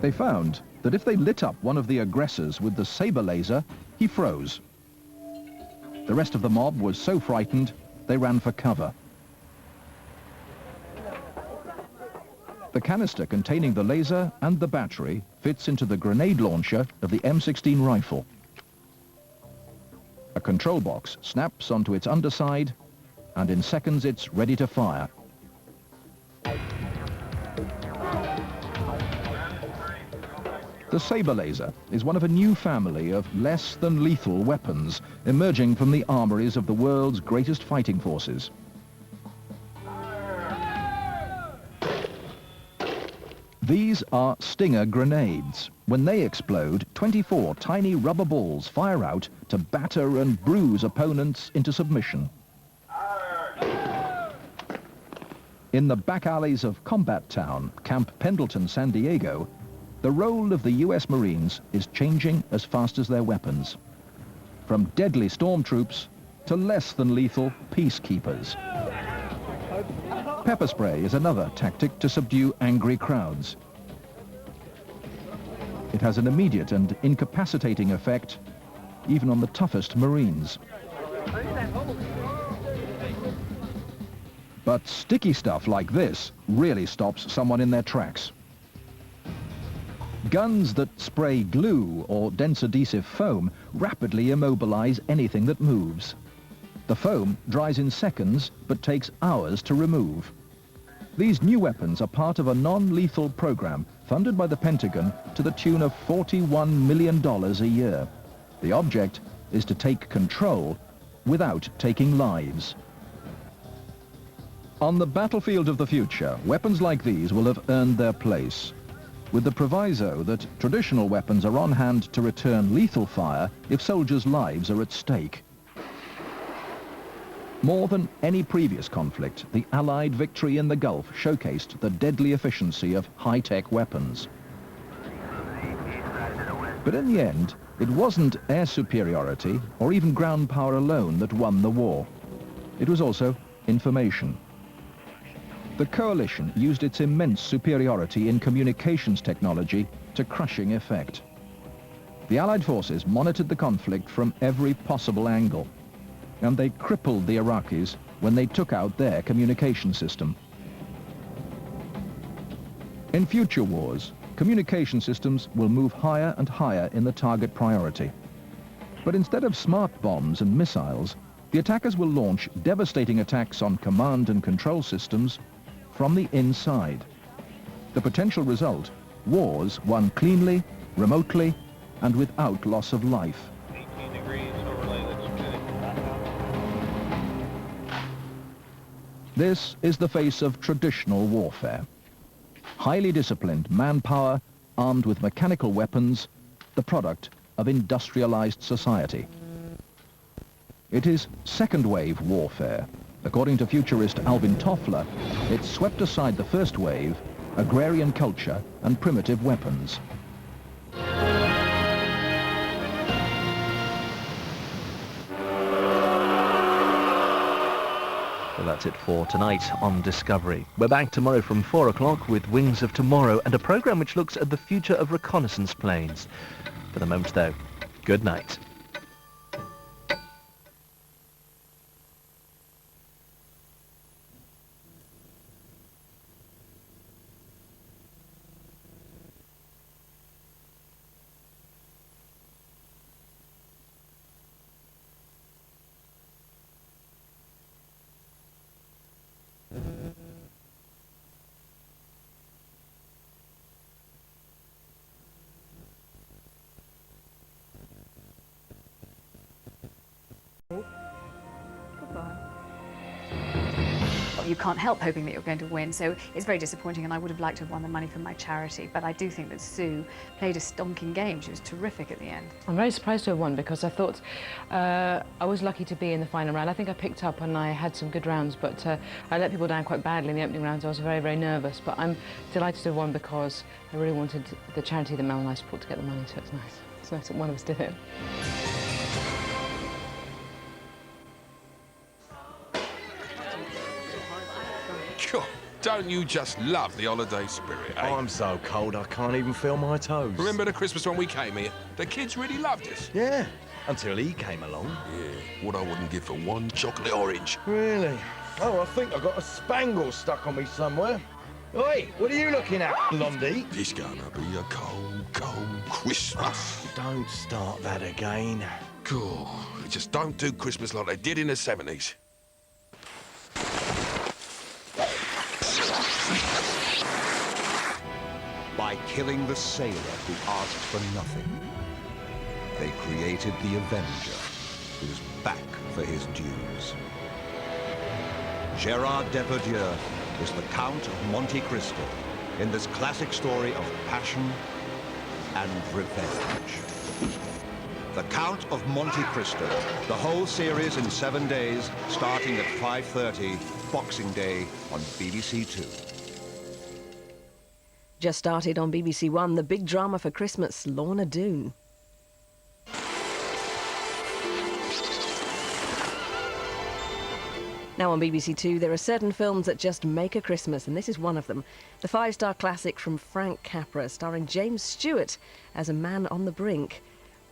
They found that if they lit up one of the aggressors with the saber laser, he froze. The rest of the mob was so frightened, they ran for cover. The canister containing the laser and the battery fits into the grenade launcher of the M16 rifle. A control box snaps onto its underside, and in seconds it's ready to fire. The saber laser is one of a new family of less than lethal weapons emerging from the armories of the world's greatest fighting forces. These are Stinger grenades. When they explode, 24 tiny rubber balls fire out to batter and bruise opponents into submission. In the back alleys of Combat Town, Camp Pendleton, San Diego, the role of the US Marines is changing as fast as their weapons. From deadly stormtroops to less than lethal peacekeepers. Pepper spray is another tactic to subdue angry crowds. It has an immediate and incapacitating effect, even on the toughest Marines. But sticky stuff like this really stops someone in their tracks. Guns that spray glue or dense adhesive foam rapidly immobilize anything that moves. The foam dries in seconds, but takes hours to remove. These new weapons are part of a non-lethal program funded by the Pentagon to the tune of $41 million a year. The object is to take control without taking lives. On the battlefield of the future, weapons like these will have earned their place, with the proviso that traditional weapons are on hand to return lethal fire if soldiers' lives are at stake. More than any previous conflict, the Allied victory in the Gulf showcased the deadly efficiency of high-tech weapons. But in the end, it wasn't air superiority or even ground power alone that won the war. It was also information. The coalition used its immense superiority in communications technology to crushing effect. The Allied forces monitored the conflict from every possible angle, and they crippled the Iraqis when they took out their communication system. In future wars, communication systems will move higher and higher in the target priority. But instead of smart bombs and missiles, the attackers will launch devastating attacks on command and control systems from the inside. The potential result, wars won cleanly, remotely, and without loss of life. 18 degrees overlay, that's okay. This is the face of traditional warfare. Highly disciplined manpower armed with mechanical weapons, the product of industrialized society. It is second-wave warfare. According to futurist Alvin Toffler, it swept aside the first wave, agrarian culture and primitive weapons. Well, that's it for tonight on Discovery. We're back tomorrow from 4 o'clock with Wings of Tomorrow and a programme which looks at the future of reconnaissance planes. For the moment, though, good night. you can't help hoping that you're going to win. So it's very disappointing, and I would have liked to have won the money from my charity. But I do think that Sue played a stonking game. She was terrific at the end. I'm very surprised to have won because I thought I was lucky to be in the final round. I think I picked up and I had some good rounds, but I let people down quite badly in the opening rounds. I was very, very nervous, but I'm delighted to have won because I really wanted the charity that Mel and I support to get the money, so it's nice. It's nice that one of us did it. Don't you just love the holiday spirit, eh? I'm so cold I can't even feel my toes. Remember the Christmas when we came here? The kids really loved us. Yeah, until he came along. Yeah, what I wouldn't give for one chocolate orange. Really? Oh, I think I got a spangle stuck on me somewhere. Oi, what are you looking at, Blondie? It's gonna be a cold, cold Christmas. Don't start that again. Cool. They just don't do Christmas like they did in the 70s. By killing the sailor who asked for nothing, they created the Avenger, who's back for his dues. Gérard Depardieu is the Count of Monte Cristo in this classic story of passion and revenge. The Count of Monte Cristo, the whole series in 7 days, starting at 5:30, Boxing Day on BBC Two. Just started on BBC One, the big drama for Christmas, Lorna Doone. Now on BBC Two, there are certain films that just make a Christmas, and this is one of them. The five-star classic from Frank Capra, starring James Stewart as a man on the brink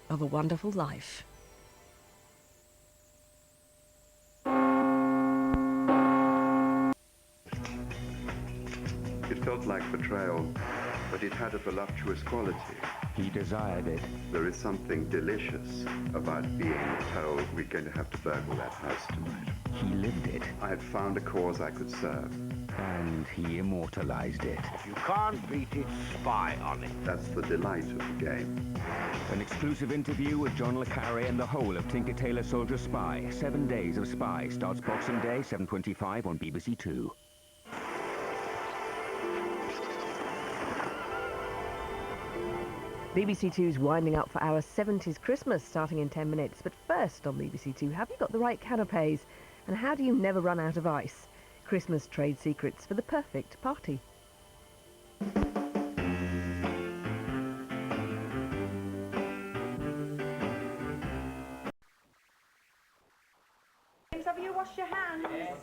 of a wonderful life. It felt like betrayal, but it had a voluptuous quality. He desired it. There is something delicious about being told we're going to have to burgle that house tonight. He lived it. I had found a cause I could serve. And he immortalized it. If you can't beat it, spy on it. That's the delight of the game. An exclusive interview with John le Carré and the whole of Tinker Tailor Soldier Spy. 7 Days of Spy starts Boxing Day, 7:25 on BBC Two. BBC Two's winding up for our 70s Christmas, starting in 10 minutes. But first on BBC Two, have you got the right canapés? And how do you never run out of ice? Christmas trade secrets for the perfect party. James, have you washed your hands? Yes.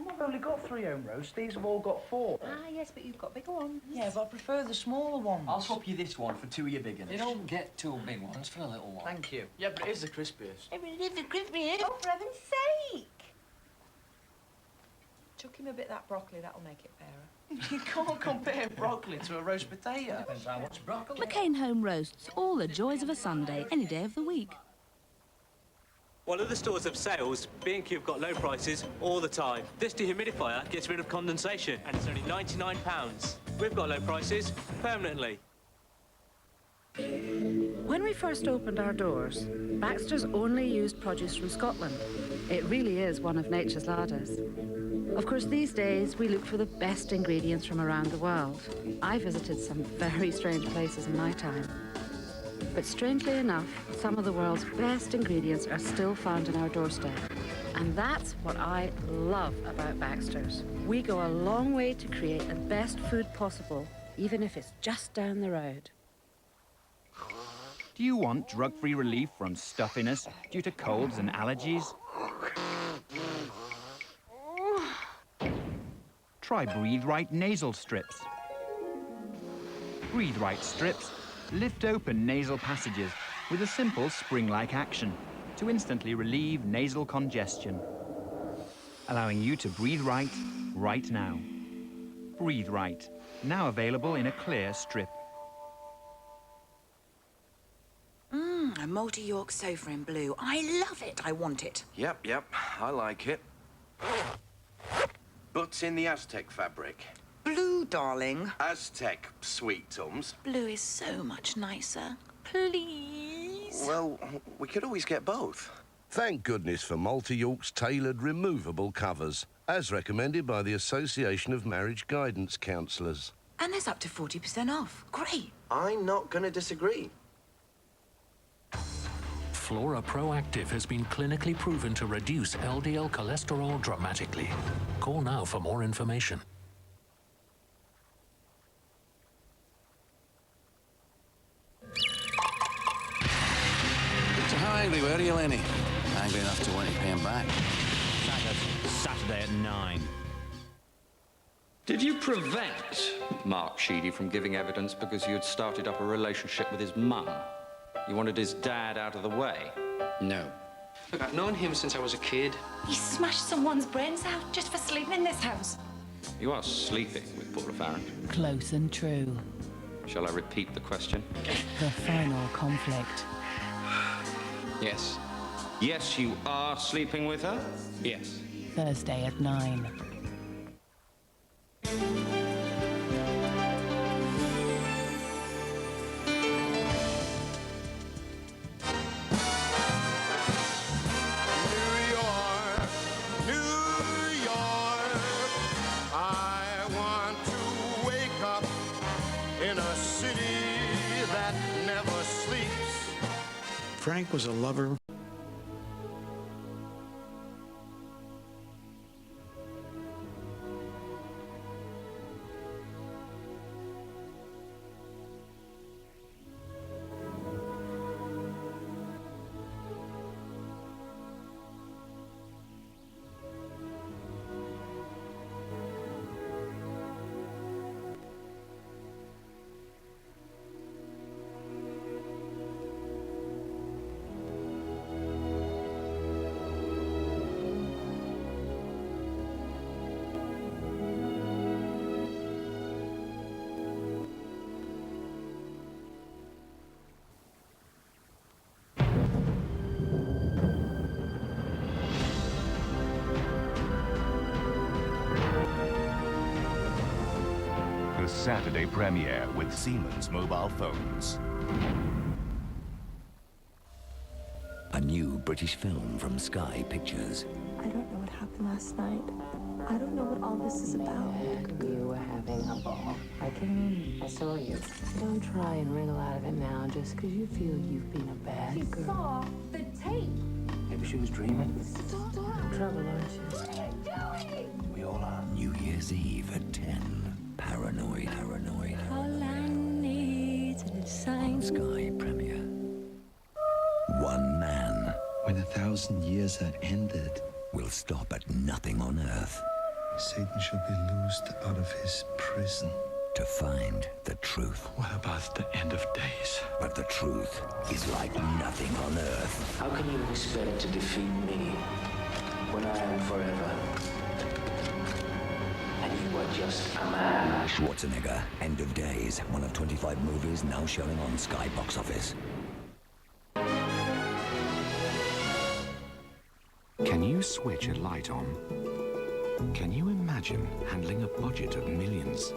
I've only got 3 home roasts. These have all got 4. Ah, yes, but you've got bigger ones. Yeah, but I prefer the smaller ones. I'll swap you this one for 2 of your big ones. You don't get 2 big ones for a little one. Thank you. Yeah, but it is the crispiest. Yeah, but it is the crispiest. Oh, for heaven's sake! Chuck him a bit of that broccoli, that'll make it fairer. You can't compare broccoli to a roast potato. Depends how much broccoli. McCain Home Roasts, all the joys of a Sunday, any day of the week. While other stores have sales, B&Q have got low prices all the time. This dehumidifier gets rid of condensation, and it's only £99. We've got low prices permanently. When we first opened our doors, Baxter's only used produce from Scotland. It really is one of nature's ladders. Of course, these days, we look for the best ingredients from around the world. I visited some very strange places in my time. But strangely enough, some of the world's best ingredients are still found on our doorstep. And that's what I love about Baxter's. We go a long way to create the best food possible, even if it's just down the road. Do you want drug-free relief from stuffiness due to colds and allergies? Try Breathe Right nasal strips. Breathe Right strips lift open nasal passages with a simple spring-like action to instantly relieve nasal congestion, allowing you to breathe right, right now. Breathe Right, now available in a clear strip. A multi-York sofa in blue. I love it. I want it. Yep, I like it. But in the Aztec fabric. Blue, darling. Aztec, sweet Tums. Blue is so much nicer. Please. Well, we could always get both. Thank goodness for Multi-York's tailored removable covers, as recommended by the Association of Marriage Guidance Counsellors. And there's up to 40% off. Great. I'm not going to disagree. Flora Proactive has been clinically proven to reduce LDL cholesterol dramatically. Call now for more information. So how angry were you, Lenny? Angry enough to want to pay him back. Saturday at 9. Did you prevent Mark Sheedy from giving evidence because you had started up a relationship with his mum? You wanted his dad out of the way? No. Look, I've known him since I was a kid. He smashed someone's brains out just for sleeping in this house. You are sleeping with Paula Farrand. Close and true. Shall I repeat the question? The final conflict. Yes. Yes, you are sleeping with her? Yes. Thursday at 9. Frank was a lover. Saturday premiere with Siemens mobile phones. A new British film from Sky Pictures. I don't know what happened last night. I don't know what all this is about. You were having a ball. I came in, I saw you. Don't try and wriggle out of it now just because you feel you've been a bad girl. Saw the tape. Maybe she was dreaming. Stop. Trouble, aren't you? We all are. New Year's Eve at 10. Paranoid. All I need is a sign. Sky premiere. One man. When 1,000 years are ended, will stop at nothing on earth. Satan shall be loosed out of his prison. To find the truth. What about the end of days? But the truth is like nothing on earth. How can you expect to defeat me when I am forever? And you are just a man. Schwarzenegger, End of Days, one of 25 movies now showing on Sky Box Office. Can you switch a light on? Can you imagine handling a budget of millions?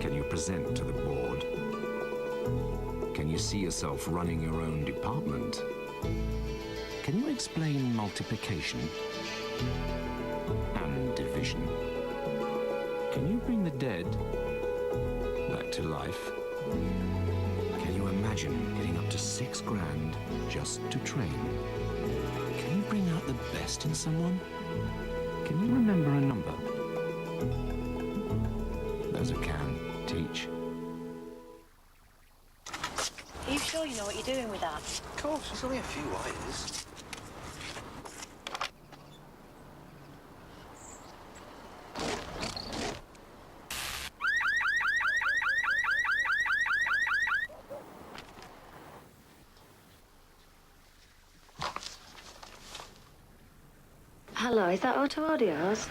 Can you present to the board? Can you see yourself running your own department? Can you explain multiplication and division? Can you bring the dead back to life? Can you imagine getting up to $6 grand just to train? Can you bring out the best in someone? Can you remember a number? There's a can. Teach. Are you sure you know what you're doing with that? Of course, there's only a few wires. Hello, is that Auto Audio's?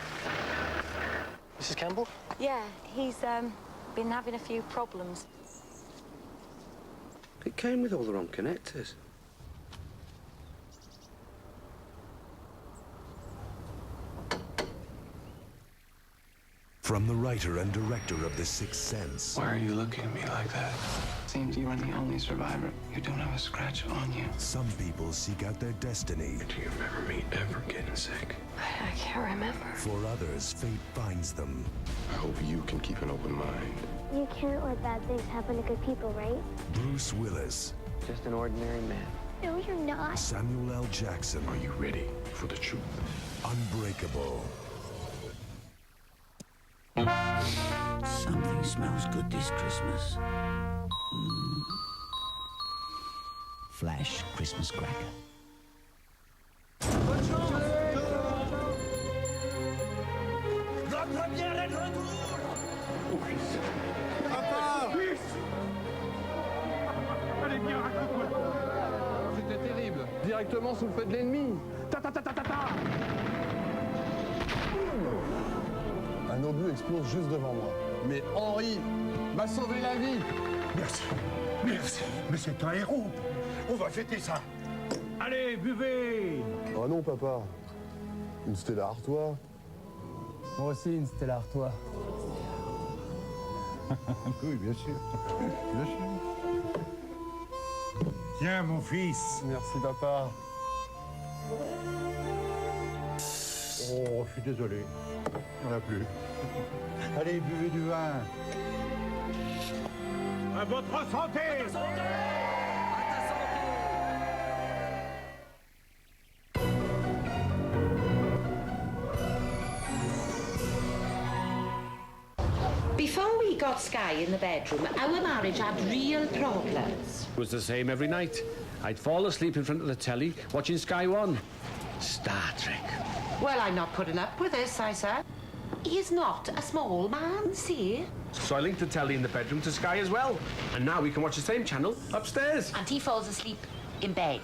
Mrs. Campbell? Yeah, he's been having a few problems. It came with all the wrong connectors. From the writer and director of The Sixth Sense. Why are you looking at me like that? Seems you are the only survivor. You don't have a scratch on you. Some people seek out their destiny. Do you remember me ever getting sick? I can't remember. For others, fate finds them. I hope you can keep an open mind. You can't let bad things happen to good people, right? Bruce Willis. Just an ordinary man. No, you're not. Samuel L. Jackson. Are you ready for the truth? Unbreakable. Something smells good this Christmas. Flash Christmas cracker. C'était terrible. Directement sous le feu de l'ennemi. Un obus explose juste devant moi. Mais Henri m'a sauvé la vie. Merci. Merci. Mais c'est un héros. On va fêter ça. Allez, buvez. Oh non, papa. Une Stella Artois. Moi aussi, une Stella Artois. Oui, bien sûr. Bien sûr. Tiens, mon fils. Merci, papa. Oh, je suis désolé. Il n'y en a plus. Allez, buvez du vin. À votre santé! Before we got Sky in the bedroom, our marriage had real problems. It was the same every night. I'd fall asleep in front of the telly, watching Sky One. Star Trek. Well, I'm not putting up with this, I said. He's not a small man, see? So I linked the telly in the bedroom to Sky as well. And now we can watch the same channel upstairs. And he falls asleep in bed.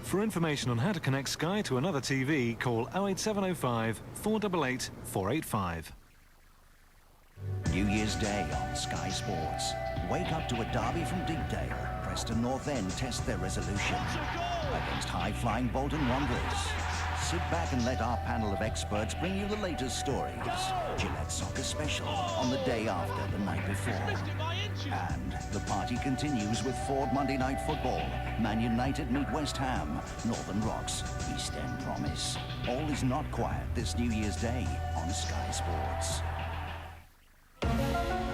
For information on how to connect Sky to another TV, call 08705 488 485. New Year's Day on Sky Sports. Wake up to a derby from Deepdale. Preston North End test their resolution against high-flying Bolton Wanderers. Sit back and let our panel of experts bring you the latest stories. Gillette Soccer Special on the day after the night before. And the party continues with Ford Monday Night Football. Man United meet West Ham. Northern Rocks, East End Promise. All is not quiet this New Year's Day on Sky Sports.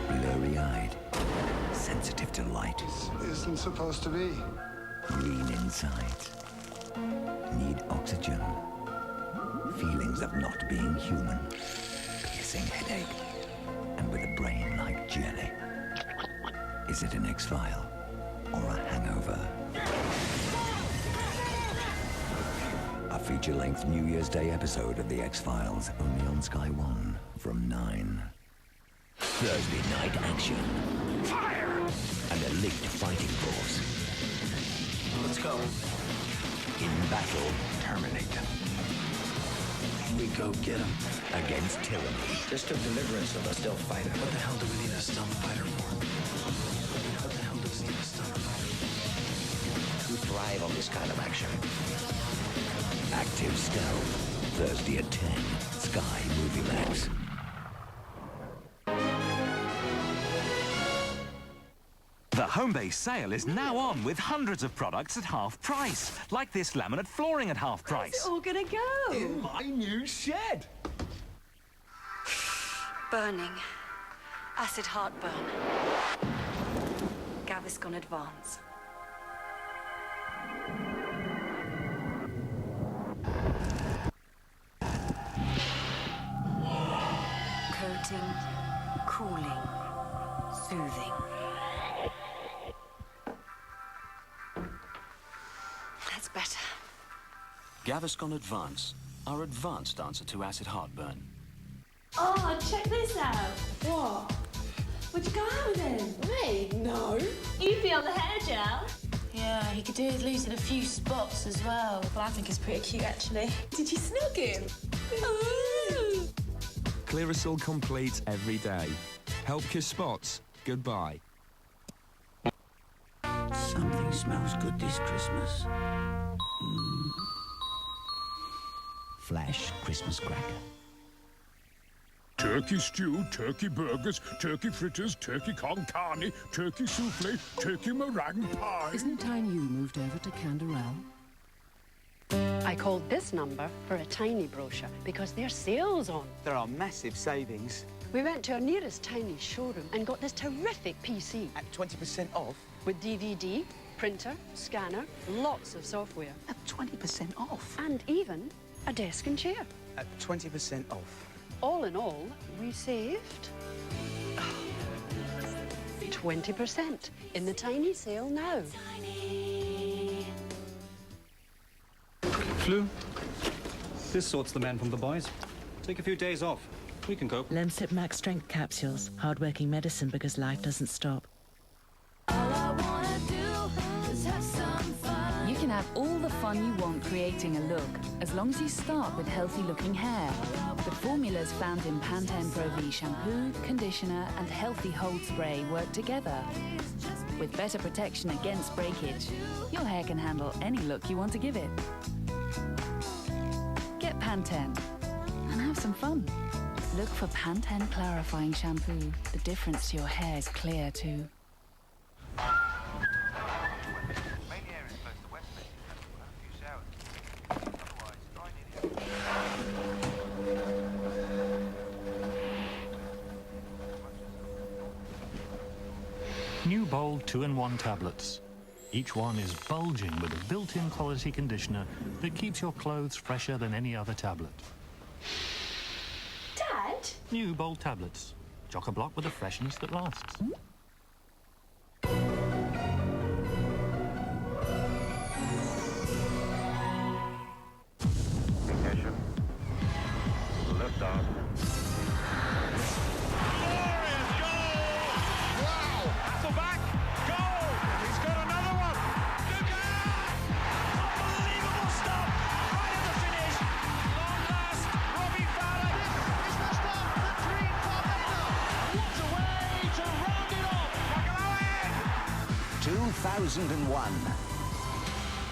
Blurry-eyed, sensitive to light. Isn't supposed to be. Green inside. Need oxygen. Feelings of not being human. Piercing headache. And with a brain like jelly. Is it an X-File or a hangover? A feature-length New Year's Day episode of The X-Files, only on Sky One from 9. Thursday night action. Fire! An elite fighting force. Let's go. In battle. Terminate them. We go get him. Against tyranny. Just took deliverance of a stealth fighter. What the hell do we need a stealth fighter for? What the hell do we need a stealth fighter for? We thrive on this kind of action. Active Stealth. Thursday at 10. Sky Movie Max. The Homebase sale is now on with hundreds of products at half price, like this laminate flooring at half price. Where's it all gonna go? In my new shed. Burning. Acid heartburn. Gaviscon Advance. Coating, cooling, soothing. That's better. Gaviscon Advance, our advanced answer to acid heartburn. Oh, check this out. What? Would you go out with him? Me? No. You'd be on the hair gel. Yeah, he could do with losing a few spots as well. Well, I think he's pretty cute, actually. Did you snog him? Ooh. Clearasil complete every day. Help your spots. Goodbye. Something smells good this Christmas. Flash Christmas cracker. Turkey stew, turkey burgers, turkey fritters, turkey con carne, turkey souffle, turkey meringue pie. Isn't it time you moved over to Canderel? I called this number for a tiny brochure because there's sales on. There are massive savings. We went to our nearest tiny showroom and got this terrific PC. At 20% off? With DVD, printer, scanner, lots of software. At 20% off? And even a desk and chair. At 20% off? All in all, we saved 20% in the tiny sale now. Flu? This sorts the men from the boys. Take a few days off. We can cope. Lemsip Max Strength Capsules. Hard-working medicine because life doesn't stop. You can have all the fun you want creating a look, as long as you start with healthy-looking hair. The formulas found in Pantene Pro V shampoo, conditioner and healthy hold spray work together. With better protection against breakage, your hair can handle any look you want to give it. Get Pantene and have some fun. Look for Pantene Clarifying Shampoo. The difference to your hair is clear too. New Bold 2-in-1 tablets. Each one is bulging with a built-in quality conditioner that keeps your clothes fresher than any other tablet. Dad? New Bold tablets. Chock-a-block with a freshness that lasts. Ignition. Lift off.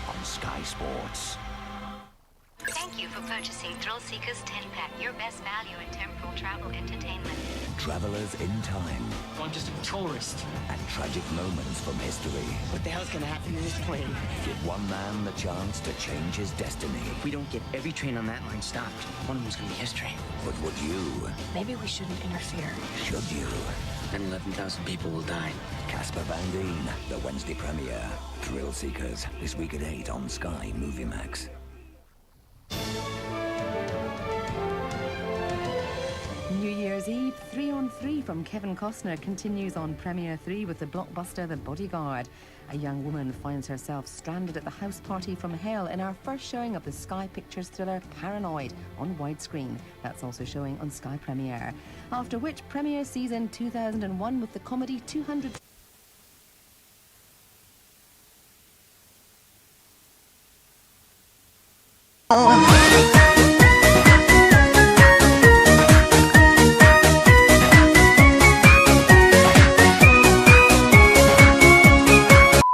on Sky Sports. Thank you for purchasing Thrill Seekers 10-pack, your best value in temporal travel entertainment. Travelers in time. I'm just a tourist. And tragic moments from history. What the hell's gonna happen to this plane? Give one man the chance to change his destiny. If we don't get every train on that line stopped, one of them's gonna be history. But would you? Maybe we shouldn't interfere. Should you? And 11,000 people will die. Casper Van Dien, the Wednesday premiere. Thrill Seekers, this week at 8 on Sky Movie Max. New Year's Eve 3 on 3 from Kevin Costner continues on Premiere 3 with the blockbuster The Bodyguard. A young woman finds herself stranded at the house party from hell in our first showing of the Sky Pictures thriller Paranoid on widescreen. That's also showing on Sky Premiere. After which Premiere sees in 2001 with the comedy 200...